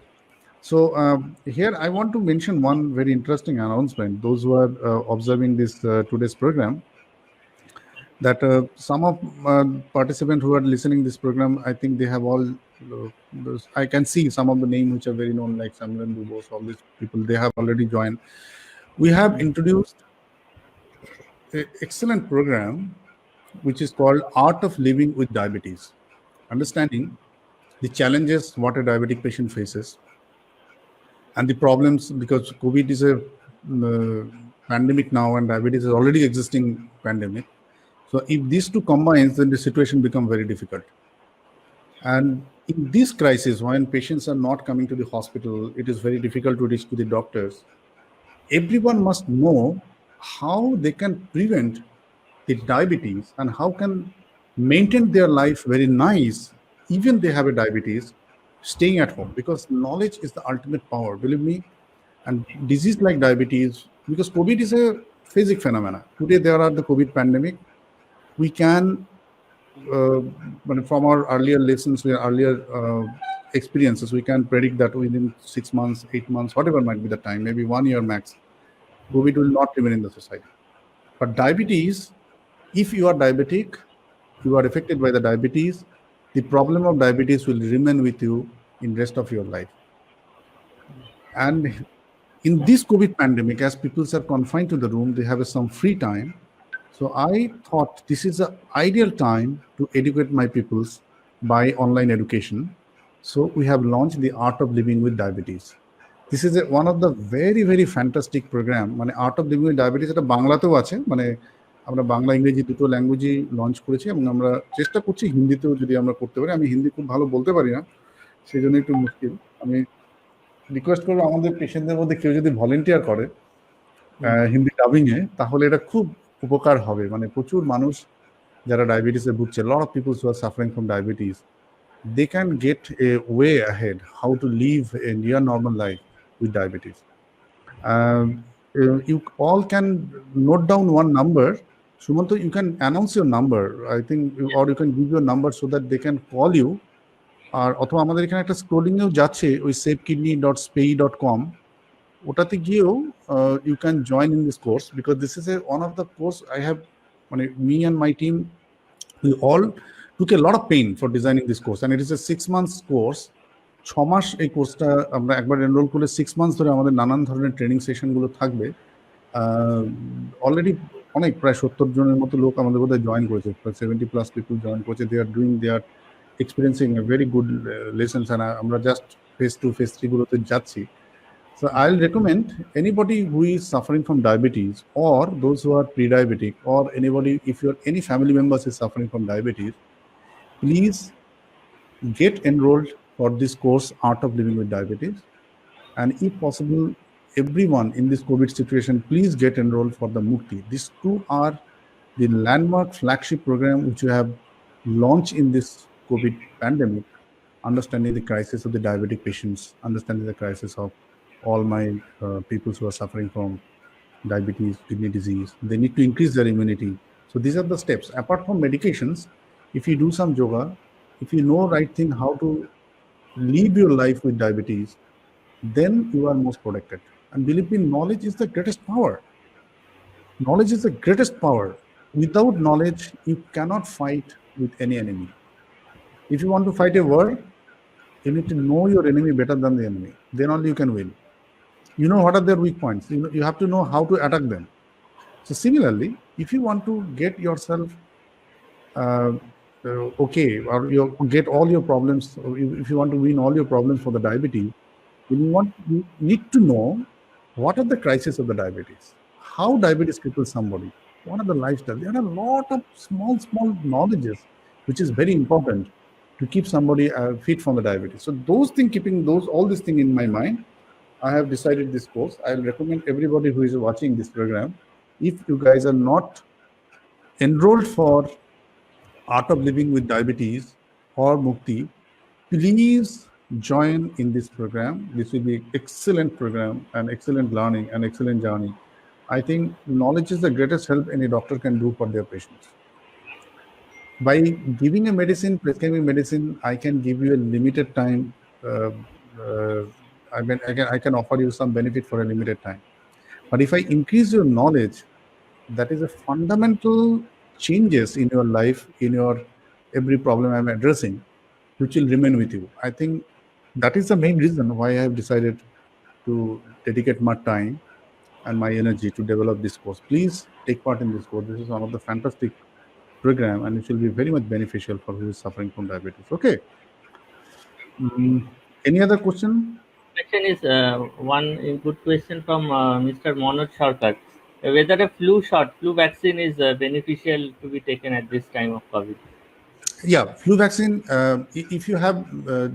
So here I want to mention one very interesting announcement. Those who are observing this today's program, that some of participants who are listening this program, I think they have all, I can see some of the names which are very known, like Samran Dubos, all these people, they have already joined. We have introduced an excellent program which is called Art of Living with Diabetes, understanding the challenges what a diabetic patient faces and the problems, because COVID is a pandemic now and diabetes is already existing pandemic. So if these two combines, then the situation becomes very difficult. And in this crisis, when patients are not coming to the hospital, it is very difficult to reach to the doctors. Everyone must know how they can prevent the diabetes and how can maintain their life very nice, even they have a diabetes, staying at home, because knowledge is the ultimate power, believe me. And disease like diabetes, because COVID is a physical phenomena. Today there are the COVID pandemic. We can, from our earlier lessons, earlier experiences, we can predict that within 6 months, 8 months, whatever might be the time, maybe 1 year max, COVID will not remain in the society. But diabetes, if you are diabetic, you are affected by the diabetes, the problem of diabetes will remain with you in rest of your life. And in this COVID pandemic, as people are confined to the room, they have some free time. So I thought this is an ideal time to educate my peoples by online education. So we have launched the Art of Living with Diabetes. This is one of the very, very fantastic program. মানে art of living with diabetes, এটা বাংলাতেও আছে, মানে আমরা বাংলা ইংরেজি দুটো ল্যাঙ্গুয়েজই launch করেছি, এবং আমরা চেষ্টা করছি হিন্দিতেও যদি আমরা করতে পারি। আমি হিন্দি খুব ভালো বলতে পারি না, সেই জন্য একটু মুশকিল। আমি রিকোয়েস্ট করবো আমাদের পেশেন্টদের মধ্যে কেউ যদি ভলেন্টিয়ার করে হিন্দি ডাবিংয়ে, তাহলে এটা খুব উপকার হবে। মানে প্রচুর মানুষ যারা ডায়াবেটিসে ভুগছে, lot of peoples who are suffering from diabetes, they can get a way ahead how to live a near normal life with diabetes. You all can note down one number. Sumanto, you can announce your number, I think, or you can give your number so that they can call you. আর অথবা আমাদের এখানে একটা স্ক্রোলিংয়েও যাচ্ছে, ওই savekidney.spay.com, ওটাতে গিয়েও you can join in this course, because this is one of the course I have, মানে me and my team, we all took a lot of pain for designing this course, and it is a 6 months course. 6 মাস এই কোর্সটা আমরা একবার enrol করলে 6 months ধরে আমাদের নানান ধরনের ট্রেনিং সেশনগুলো থাকবে। অলরেডি অনেক প্রায় 70 জনের মতো লোক আমাদের বোধহয় জয়েন করেছে, 70+ পিপল জয়েন করেছে। They are experiencing a very good lessons, and আমরা জাস্ট ফেজ 2 ফেজ 3 গুলোতে যাচ্ছি। So I'll recommend anybody who is suffering from diabetes, or those who are pre-diabetic, or anybody, if any family members is suffering from diabetes, please get enrolled for this course, Art of Living with Diabetes. And if possible, everyone in this COVID situation, please get enrolled for the Mukti. These two are the landmark flagship program which we have launched in this COVID pandemic, understanding the crisis of the diabetic patients, understanding the crisis of all my people who are suffering from diabetes, kidney disease. They need to increase their immunity. So these are the steps. Apart from medications, if you do some yoga, if you know right thing how to live your life with diabetes, then you are most protected. And believe me, knowledge is the greatest power. Knowledge is the greatest power. Without knowledge, you cannot fight with any enemy. If you want to fight a war, you need to know your enemy better than the enemy. Then only you can win. You know what are their weak points. You have to know how to attack them. So similarly, if you want to get yourself okay, or you get all your problems, if you want to win all your problems for the diabetes, then you need to know what are the crises of the diabetes, how diabetes cripples somebody, what are the lifestyle. There are a lot of small knowledges which is very important to keep somebody fit from the diabetes. So those things, keeping all this thing in my mind, I have decided this course. I'll recommend everybody who is watching this program, if you guys are not enrolled for Art of Living with Diabetes or Mukti, please join in this program. This will be excellent program, and excellent learning, and excellent journey. I think knowledge is the greatest help any doctor can do for their patients. By giving a medicine, prescribing medicine, I can give you a limited time. I can offer you some benefit for a limited time. But if I increase your knowledge, that is a fundamental changes in your life, in your every problem I'm addressing, which will remain with you. I think that is the main reason why I have decided to dedicate my time and my energy to develop this course. Please take part in this course. This is one of the fantastic program, and it will be very much beneficial for who is suffering from diabetes. Okay. Any other question? Question is one good question from Mr. Manoj Sarkar. Whether a flu vaccine is beneficial to be taken at this time of COVID? Yeah, flu vaccine, if you have,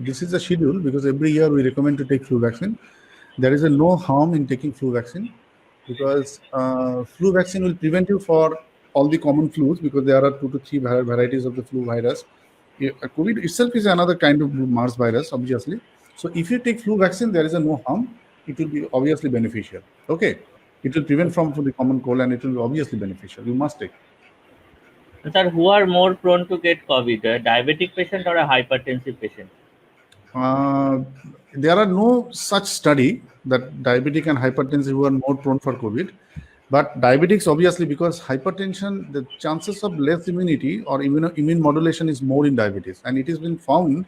this is a schedule, because every year we recommend to take flu vaccine. There is no harm in taking flu vaccine, because flu vaccine will prevent you for all the common flus, because there are 2 to 3 varieties of the flu virus. COVID itself is another kind of Mars virus, obviously. So if you take flu vaccine, there is no harm. It will be obviously beneficial. Okay. It will prevent from the common cold, and it will be obviously beneficial. You must take. Sir, who are more prone to get COVID, a diabetic patient or a hypertensive patient? There are no such study that diabetic and hypertensive who are more prone for COVID. But diabetics, obviously, because hypertension, the chances of less immunity or immune modulation is more in diabetes. And it has been found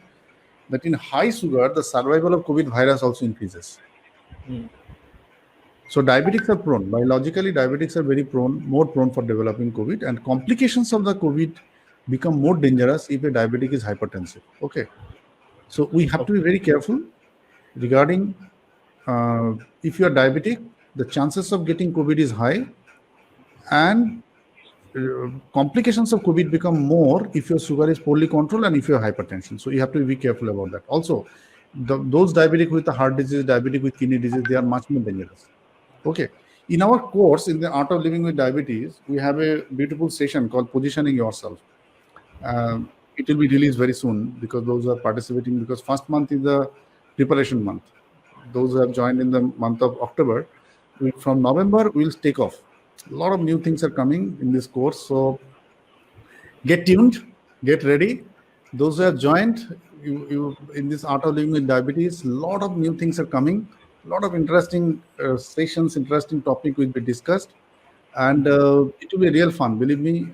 that in high sugar, the survival of COVID virus also increases. So diabetics are prone. Biologically, diabetics are more prone for developing COVID, and complications of the COVID become more dangerous if a diabetic is hypertensive. Okay. So we have to be very careful regarding if you are diabetic, the chances of getting COVID is high, and complications of COVID become more if your sugar is poorly controlled and if you have hypertension. So you have to be careful about that. Also, those diabetic with the heart disease, diabetic with kidney disease, they are much more dangerous. Okay. In our course, in the Art of Living with Diabetes, we have a beautiful session called Positioning Yourself. It will be released very soon because those who are participating, because first month is the preparation month. Those who have joined in the month of October, from November, we'll take off. A lot of new things are coming in this course. So get tuned, get ready. Those who have joined in this Art of Living with Diabetes, a lot of new things are coming. A lot of interesting sessions, interesting topic will be discussed. And it will be real fun. Believe me,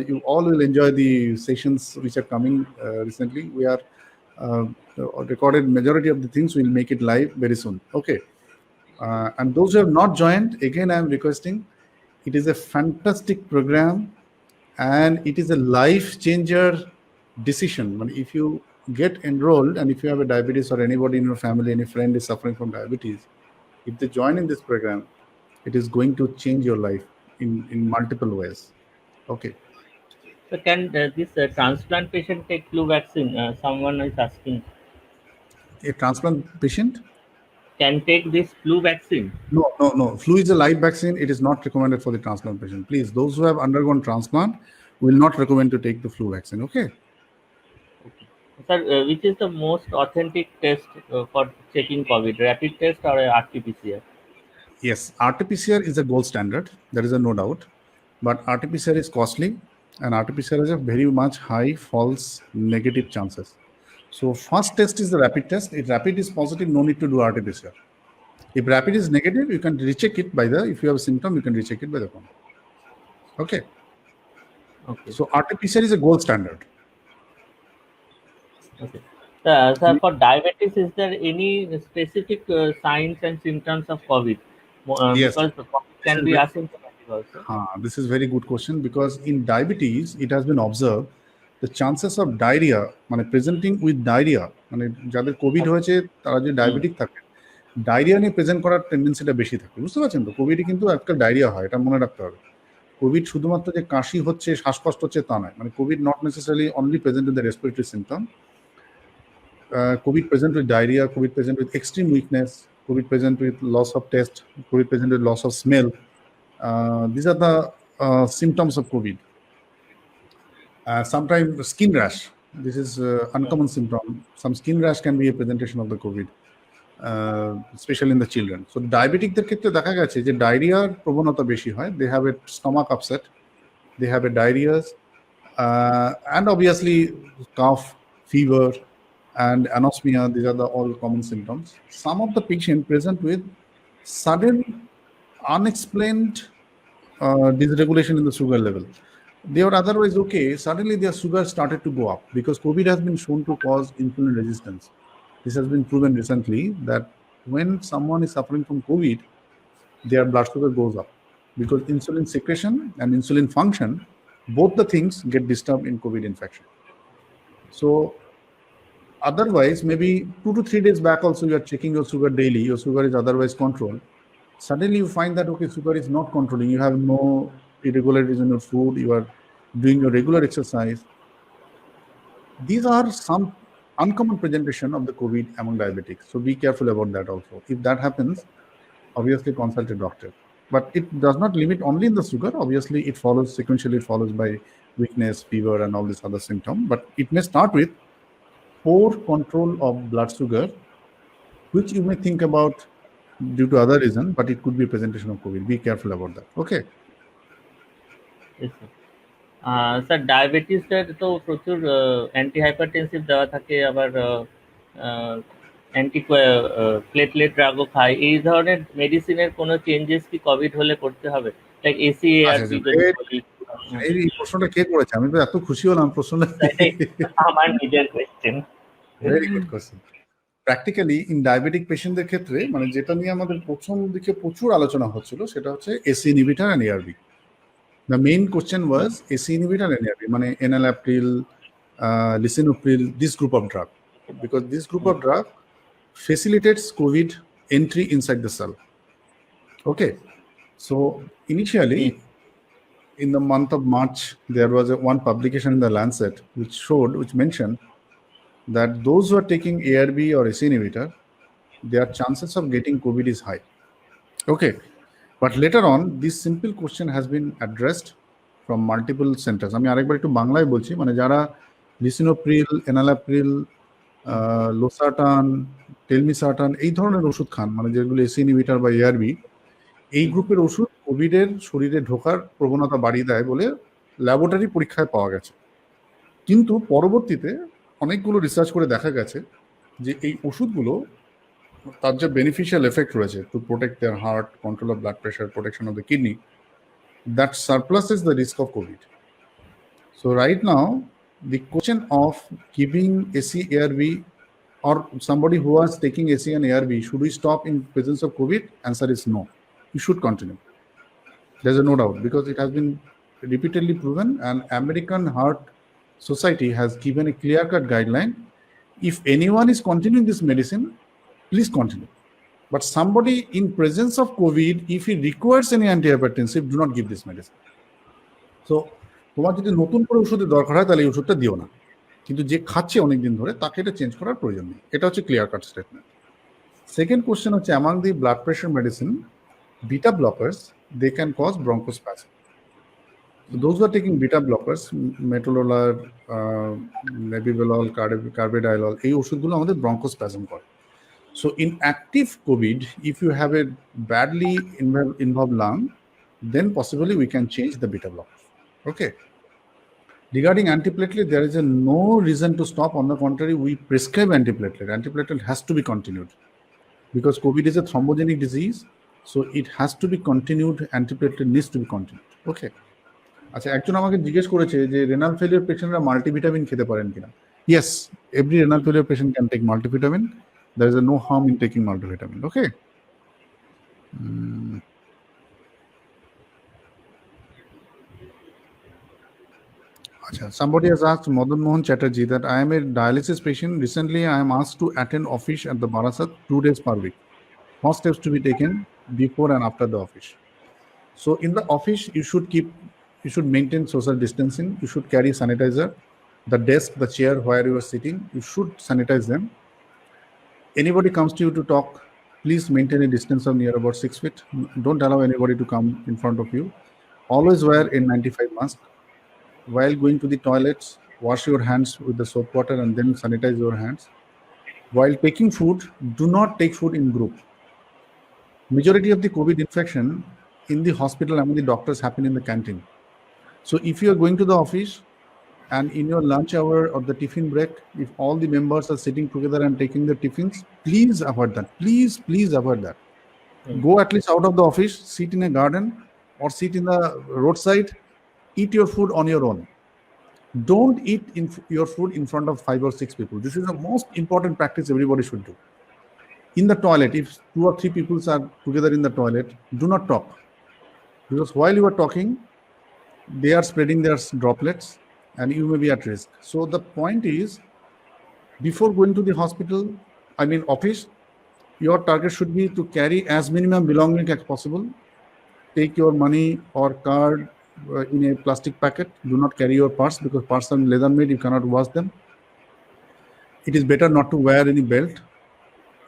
you all will enjoy the sessions which are coming recently. We are recorded majority of the things. We'll make it live very soon. Okay. And those who have not joined, again, I am requesting, it is a fantastic program and it is a life changer decision. If you get enrolled and if you have a diabetes or anybody in your family, any friend is suffering from diabetes, if they join in this program, it is going to change your life in multiple ways. Okay. So can this transplant patient take flu vaccine? Someone is asking. A transplant patient can take this flu vaccine? No. Flu is a live vaccine. It is not recommended for the transplant patient. Please, those who have undergone transplant will not recommend to take the flu vaccine. Okay. Sir, which is the most authentic test for checking COVID? Rapid test or RT-PCR? Yes, RT-PCR is a gold standard. There is no doubt. But RT-PCR is costly and RT-PCR has a very much high false negative chances. So first test is the rapid test. If rapid is positive, no need to do RT-PCR. If rapid is negative, you can recheck it by if you have a symptom, you can recheck it by the phone. Okay. So RT-PCR is a gold standard. Okay. Sir, for diabetes, is there any specific signs and symptoms of COVID? Yes. Because COVID can be asymptomatic also. This is very good question, because in diabetes, it has been observed the chances of diarrhea, presenting with diarrhea, যাদের Covid হয়েছে তারা যে diabetic থাকে, diarrhoea নিয়ে present করার টেন্ডেন্সিটা বেশি থাকে। বুঝতে পারছেন তো? কোভিডে কিন্তু একটা ডায়রিয়া হয়, এটা মনে রাখতে হবে। কোভিড শুধুমাত্র যে কাশি হচ্ছে, শ্বাসকষ্ট হচ্ছে তা নয়। Covid not necessarily only present with the respiratory symptom. COVID present with diarrhea, COVID present with extreme weakness, COVID present with loss of taste, COVID present with loss of smell. These are the symptoms of COVID. Sometimes skin rash. This is uncommon symptom. Some skin rash can be a presentation of the COVID, especially in the children. So diabetic দের ক্ষেত্রে দেখা গেছে যে ডায়রিয়ার প্রবণতা বেশি হয়. They have a stomach upset, they have a diarrhea, and obviously cough, fever, and anosmia. These are the all common symptoms. Some of the patients present with sudden unexplained dysregulation in the sugar level. They were otherwise okay. Suddenly their sugar started to go up because COVID has been shown to cause insulin resistance. This has been proven recently that when someone is suffering from COVID, their blood sugar goes up because insulin secretion and insulin function, both the things get disturbed in COVID infection. So otherwise, maybe 2 to 3 days back also you are checking your sugar daily, your sugar is otherwise controlled. Suddenly you find that, okay, sugar is not controlling, you have no irregularities in your food, you are doing your regular exercise. These are some uncommon presentation of the COVID among diabetics. So be careful about that also. If that happens, obviously consult a doctor. But it does not limit only in the sugar. Obviously, it follows sequentially, it follows by weakness, fever, and all these other symptoms. But it may start with poor control of blood sugar, which you may think about due to other reason, but it could be a presentation of COVID. Be careful about that. Okay. Yes, sir. Sir ডায়াবেটিসের তো প্রচুর antihypertensive দেওয়া থাকে, আবার anti platelet ড্রাগও খায়। এই ধরনের মেডিসিনের কোনো চেঞ্জেস কি কোভিড হলে করতে হবে? লাইক এসিএআরবি যদি বলি। এই প্রশ্নটা কে করেছে? আমি তো এত খুশি হলাম প্রশ্নটা। আমার নিজের question. Very good question. Practically in diabetic পেশেন্টদের ক্ষেত্রে যেটা নিয়ে আমাদের প্রথম দিকে প্রচুর আলোচনা হচ্ছিল সেটা হচ্ছে ACE inhibitor and ARB. The main question was AC inhibitor and ARB, enalapril, lisinopril, this group of drug. because this group of drug facilitates COVID entry inside the cell. Okay, so initially in the month of March, there was one publication in the Lancet which mentioned that those who are taking ARB or ACE inhibitor, their chances of getting COVID is high. Okay, but later on, this simple question has been addressed from multiple centers. আমি আরেকবার একটু বাংলায় বলছি, মানে যারা lisinopril, enalapril, losartan, telmisartan এই ধরনের ওষুধ খান, মানে যেগুলো এসি ইনহিবিটর বা এআরবি, এই গ্রুপের ওষুধ কোভিডের শরীরে ঢোকার প্রবণতা বাড়িয়ে দেয় বলে ল্যাবরেটরি পরীক্ষায় পাওয়া গেছে। কিন্তু পরবর্তীতে অনেকগুলো রিসার্চ করে দেখা গেছে যে এই ওষুধগুলো তার যে বেনিফিশিয়াল এফেক্ট রয়েছে to protect their heart, control of blood pressure, protection of the kidney, that surpluses the risk of COVID. So right now, the question of giving AC ARV or somebody who is taking AC and ARV, should we stop in presence of COVID? Answer is no. You should continue. There's no doubt, because it has been repeatedly proven, and American Heart Society has given a clear-cut guideline. If anyone is continuing this medicine, please continue. But somebody in presence of COVID, if he requires any antihypertensive, do not give this medicine. So, তোমার যদি নতুন করে ওষুধের দরকার হয় তাহলে এই ওষুধটা দিও না, কিন্তু যে খাচ্ছে অনেকদিন ধরে তাকে এটা চেঞ্জ করার প্রয়োজন নেই। এটা হচ্ছে clear cut statement. Second question হচ্ছে, among the blood pressure medicine, beta blockers, they can cause bronchospasm. Those who are taking beta blockers, metoprolol, nebivolol, carvedilol, এই ওষুধগুলো আমাদের ব্রঙ্কোস্প্যাজম করে। So in active COVID, if you have a badly involved lung, then possibly we can change the beta blockers. Okay. Regarding antiplatelet, there is no reason to stop. On the contrary, we prescribe antiplatelet. Antiplatelet has to be continued because COVID is a thrombogenic disease, so it has to be continued. Antiplatelet needs to be continued. Okay. আচ্ছা, একজন আমাকে জিজ্ঞেস করেছে যে renal failure পেশেন্টরা multivitamin খেতে পারেন কিনা। Yes, every renal failure patient can take multivitamin. There is no harm in taking multivitamin. Okay. Somebody has asked Madan Mohan Chatterjee that I am a dialysis patient. Recently, I am asked to attend office at the Barasat 2 days per week. What steps to be taken before and after the office? So in the office, you should maintain social distancing. You should carry sanitizer. The desk, the chair where you are sitting, you should sanitize them. Anybody comes to you to talk, please maintain a distance of near about 6 feet. Don't allow anybody to come in front of you. Always wear a N95 mask. While going to the toilets, wash your hands with the soap water and then sanitize your hands. While taking food, do not take food in group. Majority of the COVID infection in the hospital among the doctors happen in the canteen. So if you are going to the office and in your lunch hour or the tiffin break, if all the members are sitting together and taking the tiffins, please avoid that. Please avoid that. Go at least out of the office, sit in a garden or sit in the roadside, eat your food on your own. Don't eat your food in front of 5 or 6 people. This is the most important practice everybody should do. In the toilet, if 2 or 3 people are together in the toilet, do not talk. Because while you are talking, they are spreading their droplets and you may be at risk. So the point is, before going to the hospital, office, your target should be to carry as minimum belonging as possible. Take your money or card in a plastic packet. Do not carry your purse because purse are leather made, you cannot wash them. It is better not to wear any belt.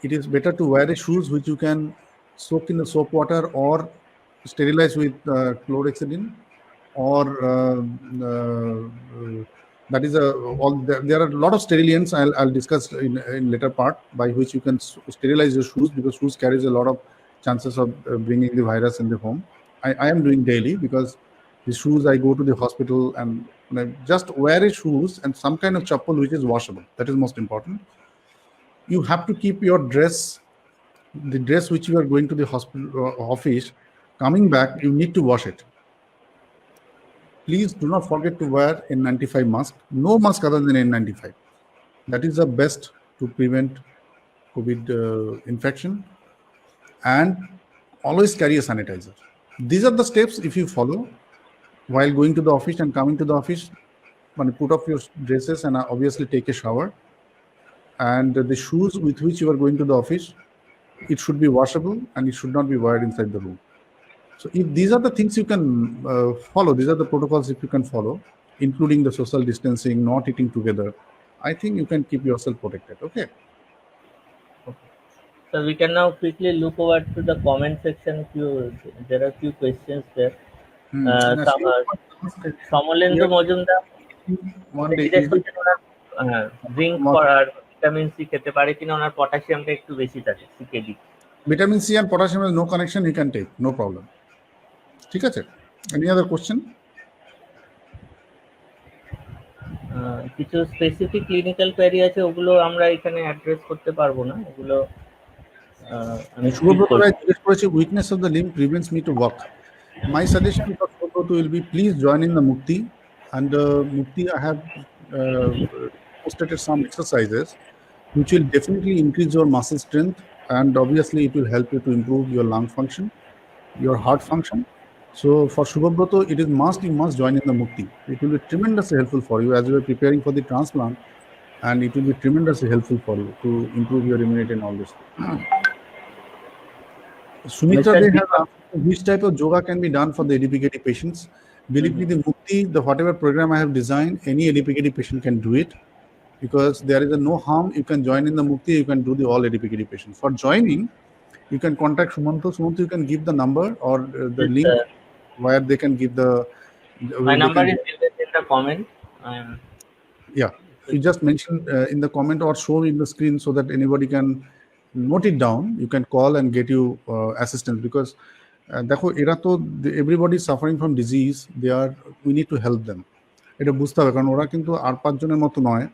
It is better to wear a shoes which you can soak in the soap water or sterilize with chlorhexidine, or that is there are a lot of sterilants I'll discuss in later part by which you can sterilize your shoes, because shoes carries a lot of chances of bringing the virus in the home. I am doing daily because the shoes I go to the hospital and just wear a shoes and some kind of chappal which is washable. That is most important. You have to keep your dress, the dress which you are going to the hospital office, coming back, you need to wash it. Please do not forget to wear N95 mask. No mask other than N95. That is the best to prevent COVID infection. And always carry a sanitizer. These are the steps if you follow while going to the office and coming to the office. Put off your dresses and obviously take a shower. and the shoes with which you are going to the office, it should be washable and it should not be wired inside the room. So if these are the things you can follow, these are the protocols if you can follow, including the social distancing, not eating together, I think you can keep yourself protected. Okay. So we can now quickly look over to the comment section. There are few questions there. সমলেন্দু Majumdar জিজ্ঞেস করছেন ওনার zinc আর vitamin C খেতে পারে কিনা, ওনার পটাশিয়ামটা একটু বেশি থাকে CKD. Vitamin C and potassium has no connection, he can take, no problem. ঠিক আছে? Any other question? কিছু স্পেসিফিক ক্লিনিক্যাল কোয়েরি আছে, ওগুলো আমরা এখানে অ্যাড্রেস করতে পারবো না, ওগুলো আমি জিজ্ঞেস করেছি weakness of the limb prevents me to walk. My suggestion for Shubhroto will be please join in the Mukti, and Mukti I have posted some exercises which will definitely increase your muscle strength, and obviously it will help you to improve your lung function, your heart function. So for Shubhroto, it is you must join in the Mukti. It will be tremendously helpful for you as you are preparing for the transplant, and it will be tremendously helpful for you to improve your immunity and all this. Sumitra, they have asked which type of yoga can be done for the ADPKD patients. Believe me, the Mukti, the whatever program I have designed, any ADPKD patient can do it, because there is no harm. You can join in the Mukti, you can do the all ADPKD patients. For joining, you can contact Sumanto. Sumanto, you can give the number or the link where they can give the. My number is in the comment. Yeah, you just mention in the comment or show in the screen so that anybody can note it down. You can call and get you assistance, because দেখো এরা তো everybody suffering from disease, we need to help them. এটা বুঝতে হবে, কারণ ওরা কিন্তু আর 5 জনের মতো নয়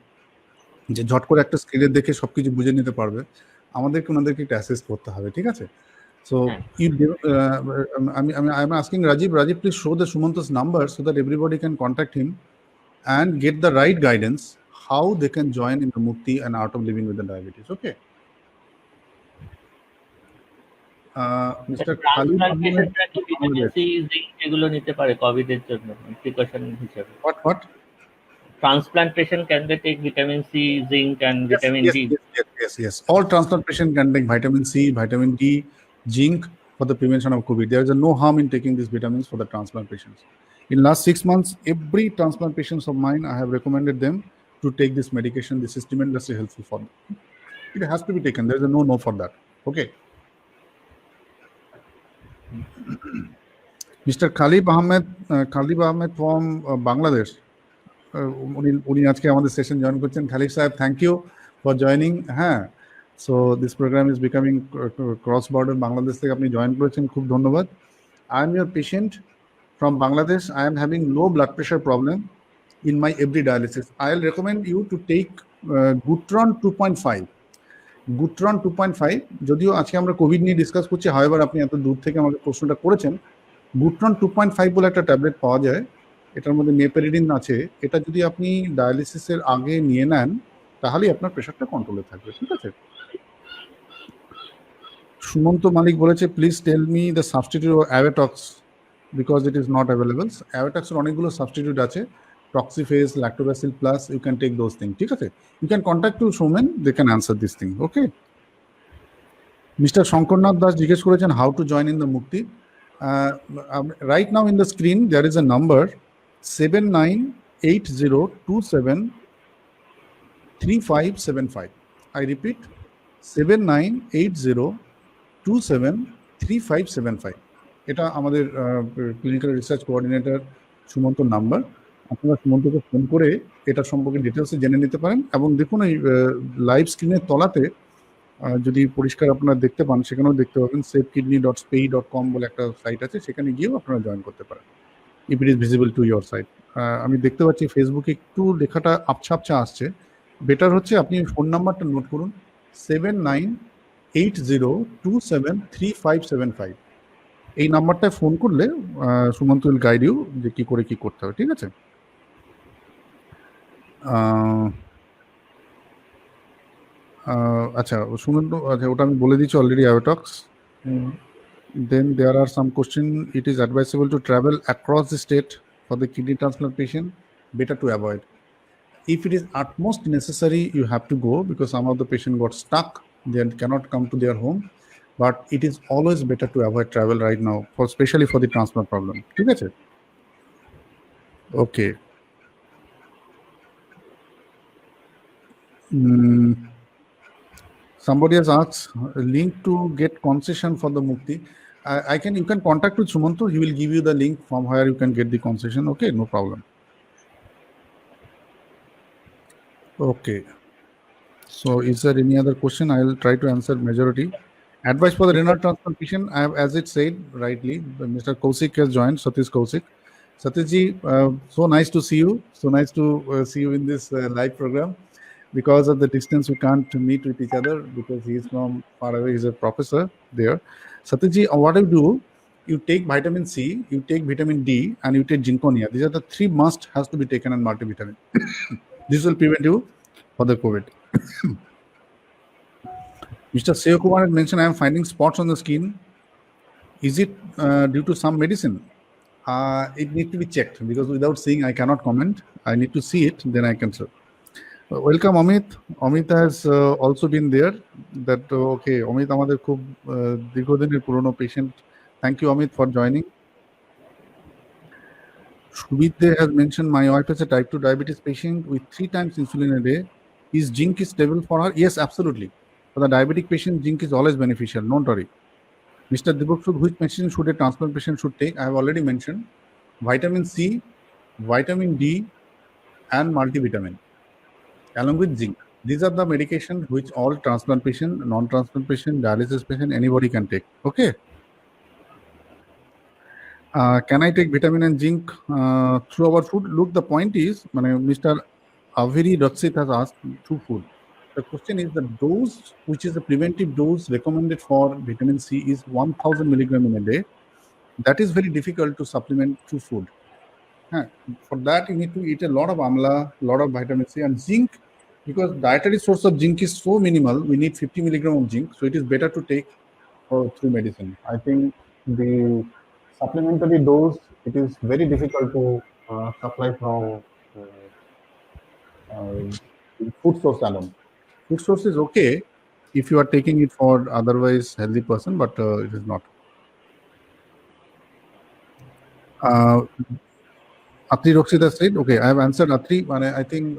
যে ঝট করে একটা স্ক্রিনে দেখে সবকিছু বুঝে নিতে পারবে। আমাদেরকে ওনাদেরকে একটু অ্যাসেস করতে হবে, ঠিক আছে? So I'm asking Rajiv, please show the Sumanto's number so that everybody can contact him and get the right guidance how they can join in the Mukti and Art of Living with the Diabetes. Okay. Mr. Khalid এগুলো নিতে পারে Covid এর জন্য precaution হিসেবে। What? Transplant patient can they take vitamin C, zinc and vitamin D? Yes. All transplant patient can take vitamin C, vitamin D, zinc for the prevention of COVID. There is no harm in taking these vitamins for the transplant patients. In last 6 months, every transplant patients of mine, I have recommended them to take this medication. This is tremendously helpful for them. It has to be taken. There is no for that. Okay. Mr. Khalib Ahmed from Bangladesh. উনি আজকে আমাদের session join করছেন। খালিদ সাহেব, thank you for joining. হ্যাঁ, so this programme is becoming cross border. Bangladesh থেকে আপনি join করেছেন, খুব ধন্যবাদ। I am your patient from Bangladesh. I am having low blood pressure problem in my every dialysis. I will recommend you to take Gutron 2.5। Gutron 2.5, যদিও আজকে আমরা Covid নিয়ে discuss করছি, হাওয়েভার আপনি এত দূর থেকে আমাকে প্রশ্নটা করেছেন। গুট্রন 2.5 বলে একটা ট্যাবলেট পাওয়া যায়, এটার মধ্যে নেপেরিডিন আছে। এটা যদি আপনি ডায়ালিসিসের আগে নিয়ে নেন তাহলেই আপনার প্রেশারটা কন্ট্রোলে থাকবে, ঠিক আছে? সুমন্ত মালিক বলেছে please tell me the substitute of Avetox because it is not available. অ্যাভেটক্সের অনেকগুলো সাবস্টিটিউট আছে, Toxiphage, Lactobacil plus, you can take those thing, ঠিক আছে? You can contact to Somen, they can answer this thing. Okay. Mister Shankarnath Das জিজ্ঞেস করেছেন how to join in the Mukti. Right now in the screen there is a number 7980273575. I repeat, 7980273575. এটা আমাদের clinical research coordinator সুমন্তর number. আপনারা সুমন্তকে phone করে এটা সম্পর্কে ডিটেলসে জেনে নিতে পারেন। এবং দেখুন এই লাইভ স্ক্রিনের তলাতে যদি পরিষ্কার আপনারা দেখতে পান, সেখানেও দেখতে পাবেন savekidney.spay.com বলে একটা সাইট আছে, সেখানে গিয়েও আপনারা জয়েন করতে পারেন if it is visible to your side. আমি দেখতে পাচ্ছি ফেসবুকে একটু লেখাটা আবছা আসছে। বেটার হচ্ছে আপনি ফোন নাম্বারটা নোট করুন, 7980273575। এই নাম্বারটায় ফোন করলে সুমন্ত উইল গাইড ইউ যে কি করে কি করতে হবে, ঠিক আছে? আচ্ছা সুমন্ত, আচ্ছা ওটা আমি বলে দিচ্ছি already, অ্যাভেটক্স। Then there are some question. It is advisable to travel across the state for the kidney transplant patient. Better to avoid. if it is utmost necessary, you have to go, because some of the patient got stuck, they cannot come to their home. But it is always better to avoid travel right now, for especially for the transplant problem. Okay. Somebody has asked link to get concession for the Mukti. You can contact with Sumanto. He will give you the link from where you can get the concession. Okay, no problem. Okay. So is there any other question? I will try to answer majority. Advice for the renal transplantation, I have, as it said rightly, Mr. Kausik has joined, Satish Kausik. Satishji, so nice to see you. So nice to see you in this live program. Because of the distance, we can't meet with each other because he is from far away. He's a professor there. Satishji, what you do, you take vitamin C, you take vitamin D, and you take Zinconia. These are the three must has to be taken on multivitamin. This will prevent you for the COVID. Mr. Seokumar had mentioned, I am finding spots on the skin. Is it due to some medicine? It needs to be checked, because without seeing, I cannot comment. I need to see it, then I can say. Welcome, Amit. Amit has also been there. Okay, Amit, আমাদের খুব দীর্ঘদিনের পুরনো patient. Thank you, Amit, for joining. Shubhite has mentioned, my wife is a type 2 diabetes patient with 3 times insulin a day. Is zinc stable for her? Yes, absolutely. For the diabetic patient, zinc is always beneficial. Don't worry. Mr. Dibokshuk, which medicine should a transplant patient should take? I have already mentioned vitamin C, vitamin D, and multivitamin, along with zinc. These are the medications which all transplant patient, non-transplant patient, dialysis patient, anybody can take. Okay. Can I take vitamin and zinc through our food? Look, the point is, Mr. Aviri Raksit has asked through food. The question is the dose, which is the preventive dose recommended for vitamin C, is 1000 milligram in a day. That is very difficult to supplement through food. For that, you need to eat a lot of amla, a lot of vitamin C, and zinc, because dietary source of zinc is so minimal. We need 50 milligram of zinc, so it is better to take through medicine. I think the supplementary dose, it is very difficult to supply from food source alone. Food source is okay if you are taking it for otherwise healthy person, but it is not. Atri Rakshit has said, okay, I have answered Atri, and I think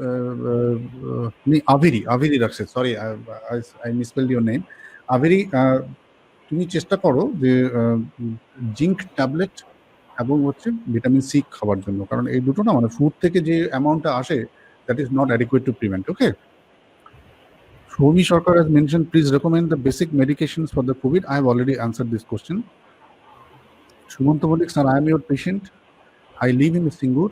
Aviri Rakshit, sorry, I misspelled your name. Aviri, তুমি চেষ্টা করো যে zinc tablet এবং হচ্ছে vitamin C খাবার জন্য, কারণ এই দুটো না ফুড থেকে যে অ্যামাউন্টটা আসে, that is not adequate to prevent. Okay. Shobhi Sarkar has mentioned, please recommend the basic medications for the COVID. I have already answered this question. Shumanta Malik, sir, I am your patient. I live in Singur.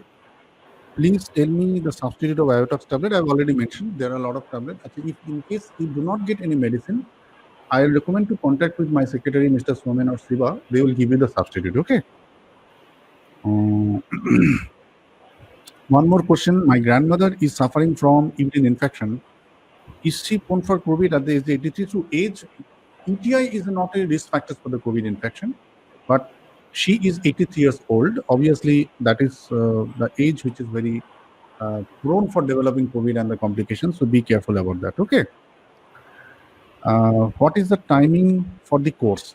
Please tell me the substitute of Iotox tablet. I have already mentioned there are a lot of tablets. If in case you do not get any medicine, I will recommend to contact with my secretary, Mr. Somen or Siva. They will give you the substitute. Okay. One more question. My grandmother is suffering from urine infection. Is she prone for COVID at the age 83? So age, UTI is not a risk factor for the COVID infection, but she is 83 years old. Obviously, that is the age which is very prone for developing COVID and the complications. So be careful about that. Okay. What is the timing for the course?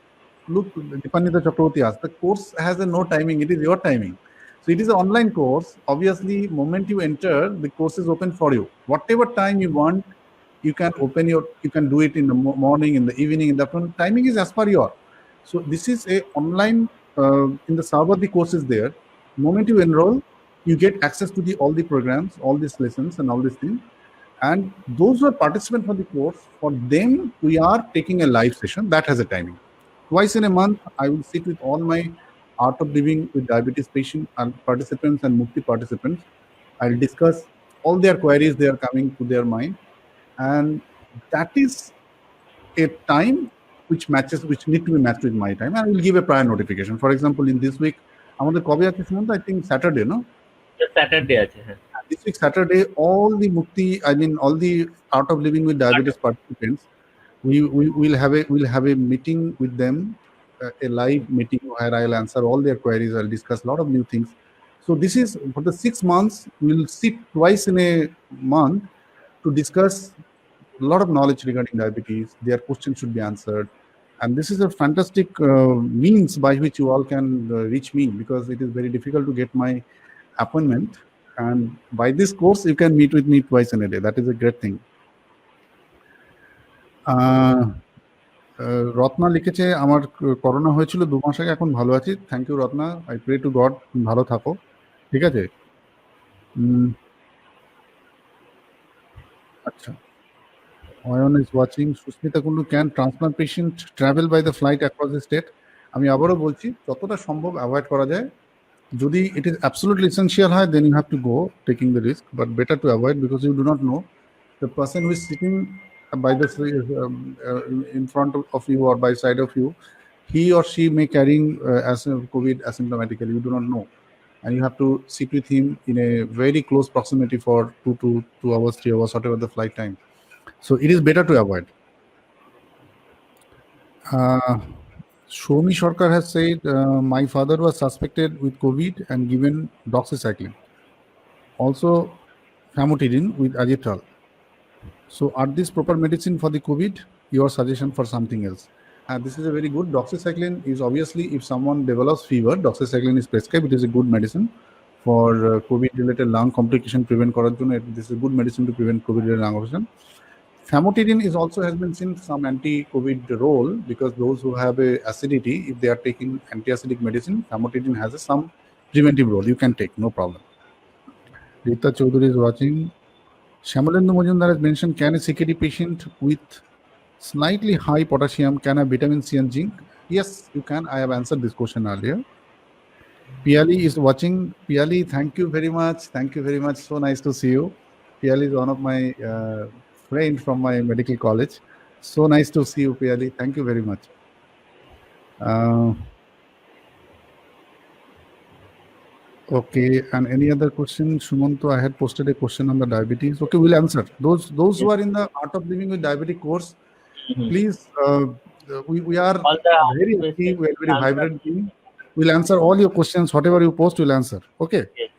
Look, Dipanita Chakravarti asked, the course has no timing. It is your timing. So it is an online course. Obviously, moment you enter, the course is open for you. Whatever time you want, you can do it in the morning, in the evening, in the afternoon. Timing is as per your. So this is a online, in the server, the course is there. The moment you enroll, you get access to all the programs, all these lessons and all these things. And those who are participants for the course, for them, we are taking a live session that has a timing. Twice in a month, I will sit with all my Art of Living with Diabetes patient and participants and Mukti participants. I'll discuss all their queries they are coming to their mind. And that is a time which need to be matched with my time. And I will give a prior notification. For example, in this week, I think Saturday, no? Saturday. This week, Saturday, all the Mukti, all the Art of Living with Diabetes participants, we'll have a meeting with them, a live meeting where I'll answer all their queries. I'll discuss a lot of new things. So this is for the 6 months. We'll sit twice in a month to discuss a lot of knowledge regarding diabetes. Their questions should be answered. And this is a fantastic means by which you all can reach me, because it is very difficult to get my appointment. And by this course, you can meet with me twice in a day. That is a great thing. Ratna লিখেছে, আমার corona হয়েছিল 2 মাস আগে, এখন ভালো আছি। Thank you Ratna, I pray to God ভালো থাকো, ঠিক আছে? আচ্ছা, Ayan is watching. Susmita Kundu, can transplant patient travel by the flight across the state? আমি আবারও বলছি, যতটা সম্ভব অ্যাভয়েড করা যায়। যদি ইট ইজ অ্যাবসলিউটলি এসেনশিয়াল হয়, then you have to go taking the risk, but better to avoid, because you do not know the person who is sitting by the in front of you or by side of you, he or she may carrying COVID asymptomatically. You do not know, and you have to sit with him in a very close proximity for 2 hours, 3 hours, whatever the flight time. So it is better to avoid. Shomi Sarkar has said, my father was suspected with COVID and given doxycycline, also famotidine with Agital. So are these proper medicine for the COVID? Your suggestion for something else? This is a very good. Doxycycline is obviously, if someone develops fever, doxycycline is prescribed. It is a good medicine for COVID-related lung complication prevent করার জন্য. This is a good medicine to prevent COVID-related lung complication. Famotidine is also has been seen some anti-COVID role, because those who have a acidity, if they are taking anti-acidic medicine, famotidine has some preventive role. You can take, no problem. Rita Chaudhary is watching. Shyamulendu Majumdar has mentioned, can a CKD patient with slightly high potassium can have vitamin C and zinc? Yes, you can. I have answered this question earlier. Piali is watching. Piali, thank you very much. Thank you very much. So nice to see you. Piali is one of my friends from my medical college. So nice to see you, Piali. Thank you very much. Okay, and any other question? Sumanto, I had posted a question on the diabetes. Okay, we'll answer. Those who are in the Art of Living with Diabetic course, please, we are very active, we are very vibrant team. We'll answer all your questions, whatever you post, we'll answer. Okay. Yes.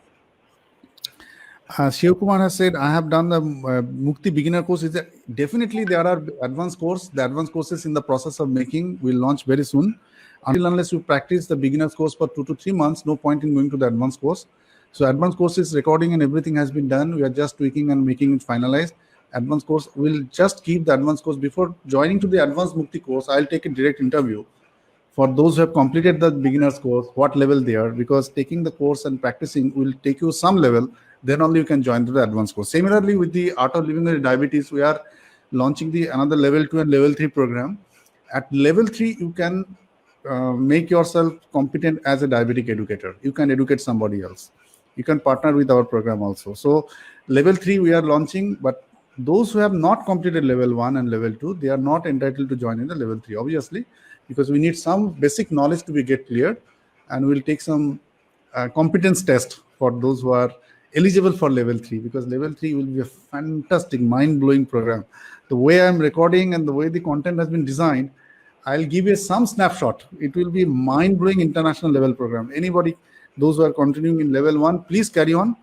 Shiv Kumar has said, I have done the Mukti beginner course. Definitely there are advanced course. The advanced courses in the process of making will launch very soon. Until unless you practice the beginner's course for 2 to 3 months, no point in going to the advanced course. So advanced courses recording and everything has been done. We are just tweaking and making it finalized. Advanced course, will just keep the advanced course. Before joining to the advanced Mukti course, I'll take a direct interview for those who have completed the beginner's course, what level they are, because taking the course and practicing will take you some level, then only you can join to the advanced course. Similarly, with the Art of Living with Diabetes, we are launching the another level 2 and level 3 program. At level 3, you can make yourself competent as a diabetic educator. You can educate somebody else. You can partner with our program also. So level 3 we are launching, but those who have not completed level 1 and level 2, they are not entitled to join in the level 3, obviously, because we need some basic knowledge to be get cleared, and we'll take some competence test for those who are eligible for level 3, because level 3 will be a fantastic, mind-blowing program. The way I'm recording and the way the content has been designed, I'll give you some snapshot. It will be mind-blowing international level program. Anybody, those who are continuing in level 1, please carry on.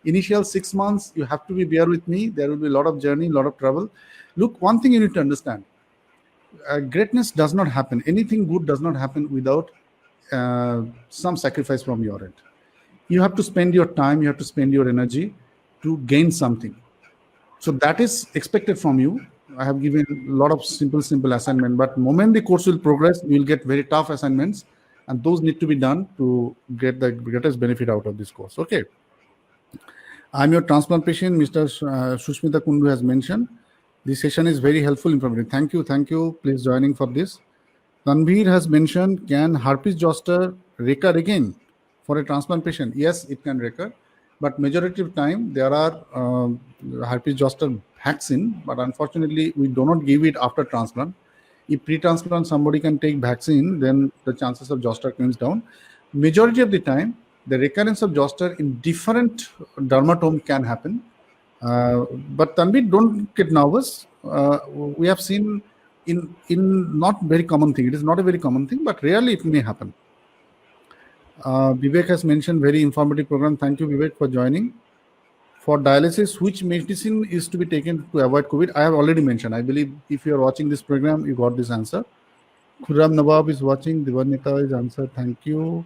Initial 6 months, you have to be bear with me. There will be a lot of journey, a lot of travel. Look, one thing you need to understand. Greatness does not happen. Anything good does not happen without some sacrifice from your end. You have to spend your time, you have to spend your energy to gain something. So that is expected from you. I have given a lot of simple assignment, but moment the course will progress, you will get very tough assignments, and those need to be done to get the greatest benefit out of this course. Okay. I'm your transplant patient, Mr. Sushmita Kundu has mentioned. This session is very helpful informative. Thank you. Please joining for this. Tanveer has mentioned, can herpes zoster recur again for a transplant patient? Yes, it can recur, but majority of time there are herpes zoster vaccine, but unfortunately we do not give it after transplant. If pre-transplant somebody can take vaccine, then the chances of zoster comes down. Majority of the time, the recurrence of zoster in different dermatome can happen. But Tanveer, don't get nervous. We have seen in not very common thing. It is not a very common thing, but rarely it may happen. Vivek has mentioned very informative program. Thank you, Vivek, for joining. For dialysis, which medicine is to be taken to avoid COVID? I have already mentioned. I believe if you are watching this program, you got this answer. Khurram Nawab is watching. Divanita is answered. Thank you.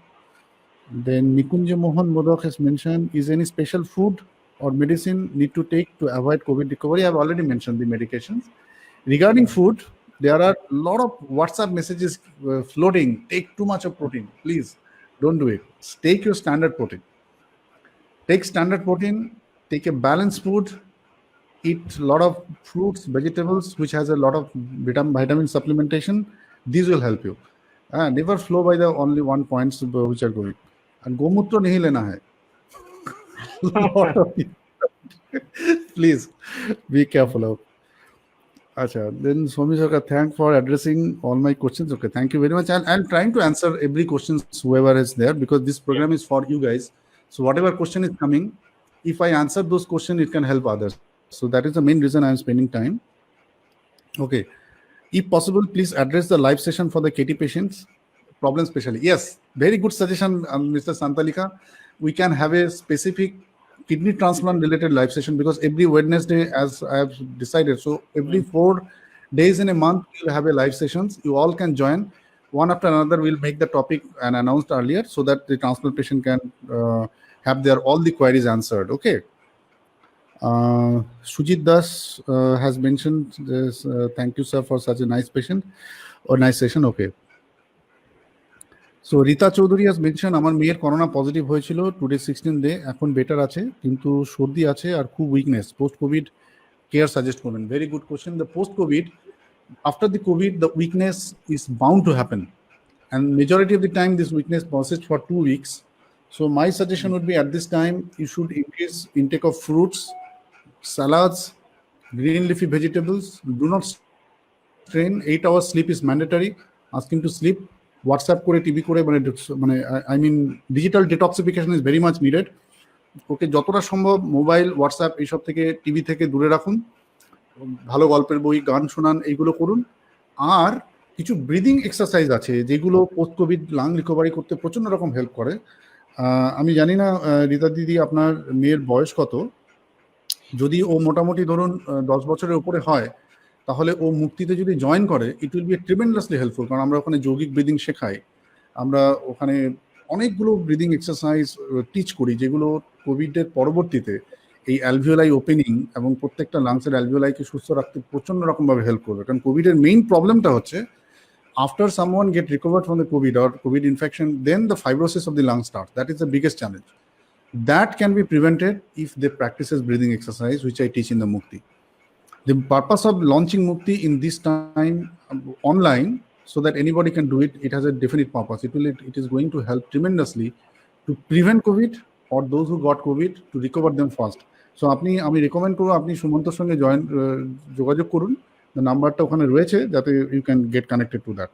Then Nikunja Mohan Modak has mentioned, is any special food or medicine need to take to avoid COVID recovery? I have already mentioned the medications. Regarding food, there are a lot of WhatsApp messages floating. Take too much of protein. Please don't do it. Take your standard protein. Take standard protein. Take a balanced food. Eat a lot of fruits, vegetables, which has a lot of vitamin supplementation. These will help you. Never flow by the only one points which are going. And gomutra nahi lena hai. Please be careful of. Acha, then Somi Sarkar, thank for addressing all my questions. Okay, thank you very much. I'm trying to answer every question whoever is there, because this program is for you guys. So whatever question is coming, if I answer those questions, it can help others. So that is the main reason I'm spending time. Okay. If possible, please address the live session for the KT patients, problem specially. Yes, very good suggestion, Mr. Santalika. We can have a specific kidney transplant related live session, because every Wednesday, as I have decided, so every 4 days in a month, we'll have a live sessions. You all can join. One after another, we'll make the topic and announced earlier, so that the transplant patient can have their all the queries answered. Okay. Sujit Das has mentioned this. Thank you, sir, for such a nice patient or nice session. Okay. So Rita Chaudhary has mentioned, আমার মেয়ের corona positive হয়েছিল, today 16 day, এখন better আছে, কিন্তু সর্দি আছে আর খুব weakness, post COVID care suggest করবেন। Very good question. The post COVID, after the COVID, the weakness is bound to happen, and majority of the time this weakness persists for 2 weeks. So my suggestion would be, at this time you should increase intake of fruits, salads, green leafy vegetables. Do not strain. 8 hours sleep is mandatory. Ask him to sleep. WhatsApp করে, TV করে, মানে I mean digital detoxification is very much needed. Okay যতটা সম্ভব mobile, WhatsApp এইসব থেকে, TV থেকে দূরে রাখুন। ভালো গল্পের বই, গান শোনান, এইগুলো করুন। আর কিছু ব্রিদিং এক্সারসাইজ আছে যেগুলো পোস্ট কোভিড লাং রিকভারি করতে প্রচণ্ড রকম হেল্প করে। আমি জানি না রীতা দিদি আপনার মেয়ের বয়স কত, যদি ও মোটামুটি ধরুন 10 বছরের উপরে হয়, তাহলে ও মুক্তিতে যদি জয়েন করে, it will be tremendously helpful. কারণ আমরা ওখানে যৌগিক ব্রিদিং শেখাই, আমরা ওখানে অনেকগুলো ব্রিদিং এক্সারসাইজ টিচ করি, যেগুলো কোভিডের পরবর্তীতে এই অ্যালভিওলাই ওপেনিং এবং প্রত্যেকটা লাংসের অ্যালভিওলাইকে সুস্থ রাখতে প্রচণ্ড রকমভাবে হেল্প করবে। কারণ কোভিডের মেইন প্রবলেমটা হচ্ছে, after someone get recovered from the COVID or COVID infection, then the fibrosis of the lung starts. That is the biggest challenge. That can be prevented if they practices breathing exercise, which I teach in the Mukti. The purpose of launching Mukti in this time online, so that anybody can do it, it has a definite purpose. It is going to help tremendously to prevent COVID, or those who got COVID to recover them fast. So আমি recommend করবো আপনি সুমন্তর সঙ্গে যোগাযোগ করুন। নাম্বারটা ওখানে রয়েছে, যাতে you can get connected to that.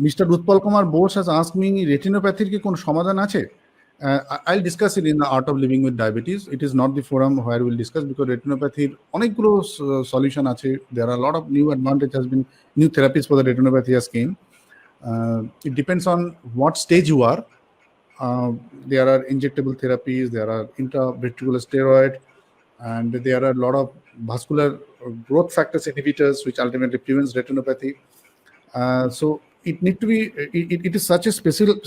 Mister Utpal Kumar Bose has asked me, রেটিনোপ্যাথির কি কোনো সমাধান আছে? I'll discuss it in the Art of Living with Diabetes. It is not the forum where we'll discuss, because retinopathy অনেকগুলো solution আছে. There are a lot of new advantage has been, new therapies for the retinopathy has came. It depends on what stage you are. There are injectable therapies, there are intravitreal steroid, and there are a lot of vascular growth factors inhibitors, which ultimately prevents retinopathy. So it need to be, it is such a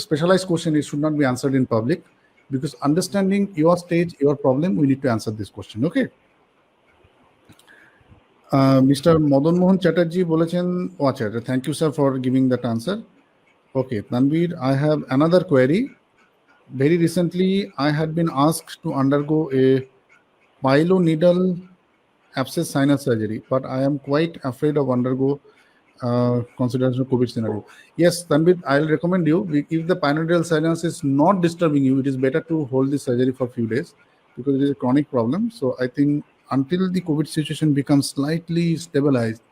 specialized question. It should not be answered in public, because understanding your stage, your problem, we need to answer this question. Okay. Mr. Madan Mohan Chatterjee bolechen, thank you, sir, for giving that answer. Okay, Tanvir, I have another query. Very recently, I had been asked to undergo a piloneedle abscess sinus surgery, but I am quite afraid of undergo consideration of COVID scenario. Yes, Tanvir, I'll recommend you, if the piloneedle sinus is not disturbing you, it is better to hold the surgery for a few days, because it is a chronic problem. So I think until the COVID situation becomes slightly stabilized,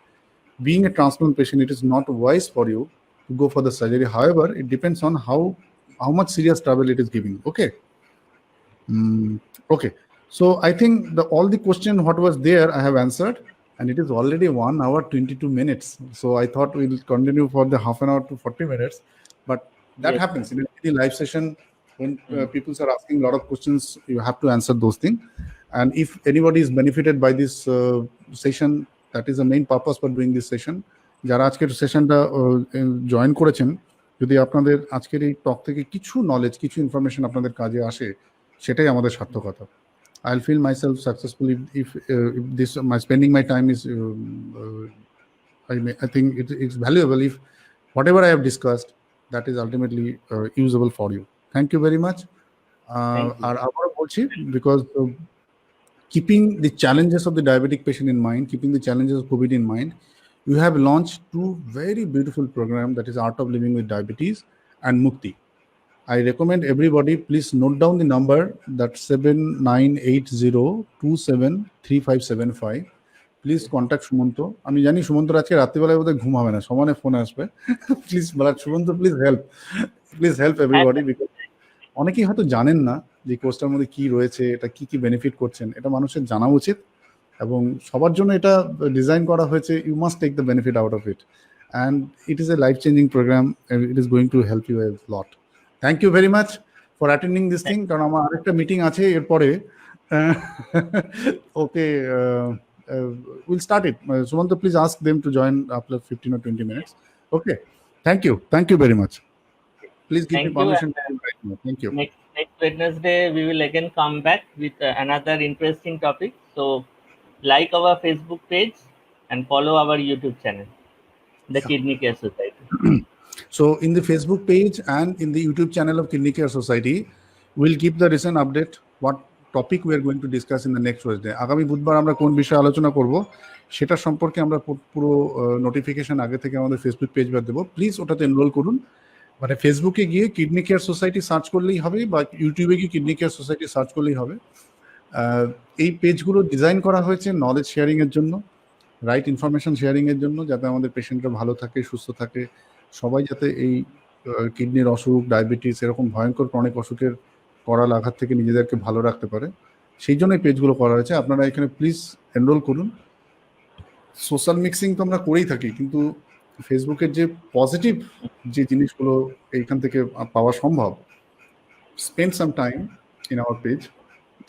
being a transplant patient, it is not wise for you to go for the surgery. However, it depends on how much serious trouble it is giving. Okay. Okay. So I think all the question what was there, I have answered, and it is already 1 hour 22 minutes. So I thought we'll continue for the half an hour to 40 minutes, but That Yes, happens in a live session when people are asking a lot of questions. You have to answer those things. And if anybody is benefited by this session, that is the main purpose for doing this session. যারা আজকের সেশনটা join করেছেন, যদি আপনাদের আজকের এই টক থেকে কিছু knowledge, কিছু ইনফরমেশন আপনাদের কাজে আসে, সেটাই আমাদের সার্থকতা. I'll feel myself successful if this my spending my time is I think it's valuable if whatever I have discussed, that is ultimately usable for you. Thank you very much. আর আবারও বলছি, because keeping the challenges of the diabetic patient in mind, keeping the challenges of COVID in mind, you have launched two very beautiful programs, that is Art of Living with Diabetes and Mukti. I recommend everybody, please note down the number, that's 7980273575. Please contact Sumanta. আমি জানি সুমন্ত আজকে রাত্রিবেলায় বোধহয় ঘুম হবে না, সমানে phone আসবে. Please Sumanta, please help everybody, because অনেকেই হয়তো জানেন না যে কোর্সটার মধ্যে কি রয়েছে, এটা কি কি বেনিফিট করছেন, এটা মানুষের জানা উচিত এবং সবার জন্য এটা ডিজাইন করা হয়েছে. You must take the benefit out of it, and it is a life changing programme, it is going to help you a lot. Thank you very much for attending this thing, কারণ আমার আরেকটা meeting আছে এরপরে. ওকে, we'll start it. Sumanta, please ask them to join after 15 or 20 minutes. Okay. Thank you very much. Please give me permission. Thank you. Next Wednesday, we will again come back with another interesting topic. So, like our Facebook page and follow our YouTube channel, the Kidney Care Society. So, in the Facebook page and in the YouTube channel of Kidney Care Society, we'll keep the recent update, what topic we are going to discuss in the next Wednesday. আগামী বুধবার আমরা কোন বিষয়ে আলোচনা করব সেটা সম্পর্কে আমরা পুরো নোটিফিকেশন আগে থেকে আমাদের ফেসবুক পেজ বা দেবো. প্লিজ ওটাতে এনরোল করুন. মানে ফেসবুকে গিয়ে কিডনি কেয়ার সোসাইটি সার্চ করলেই হবে, বা ইউটিউবে গিয়ে কিডনি কেয়ার সোসাইটি সার্চ করলেই হবে. এই পেজগুলো ডিজাইন করা হয়েছে নলেজ শেয়ারিংয়ের জন্য, রাইট ইনফরমেশন শেয়ারিংয়ের জন্য, যাতে আমাদের পেশেন্টরা ভালো থাকে, সুস্থ থাকে, সবাই যাতে এই কিডনির অসুখ, ডায়াবেটিস, এরকম ভয়ঙ্কর অনেক অসুখের করাল আঘাত থেকে নিজেদেরকে ভালো রাখতে পারে, সেই জন্য এই পেজগুলো করা হয়েছে. আপনারা এখানে প্লিজ এনরোল করুন. সোশ্যাল মিক্সিং তো আমরা করেই থাকি, কিন্তু ফেসবুকের যে পজিটিভ যে জিনিসগুলো এইখান থেকে পাওয়া সম্ভব, spend some time in our page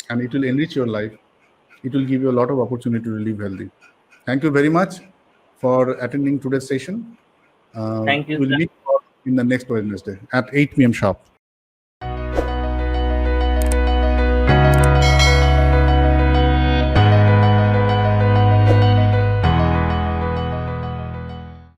and it will enrich your life. It will give you a lot of opportunity to live healthy. Thank you very much for attending today's session. Thank you. We'll meet in the next Wednesday at 8 p.m. sharp.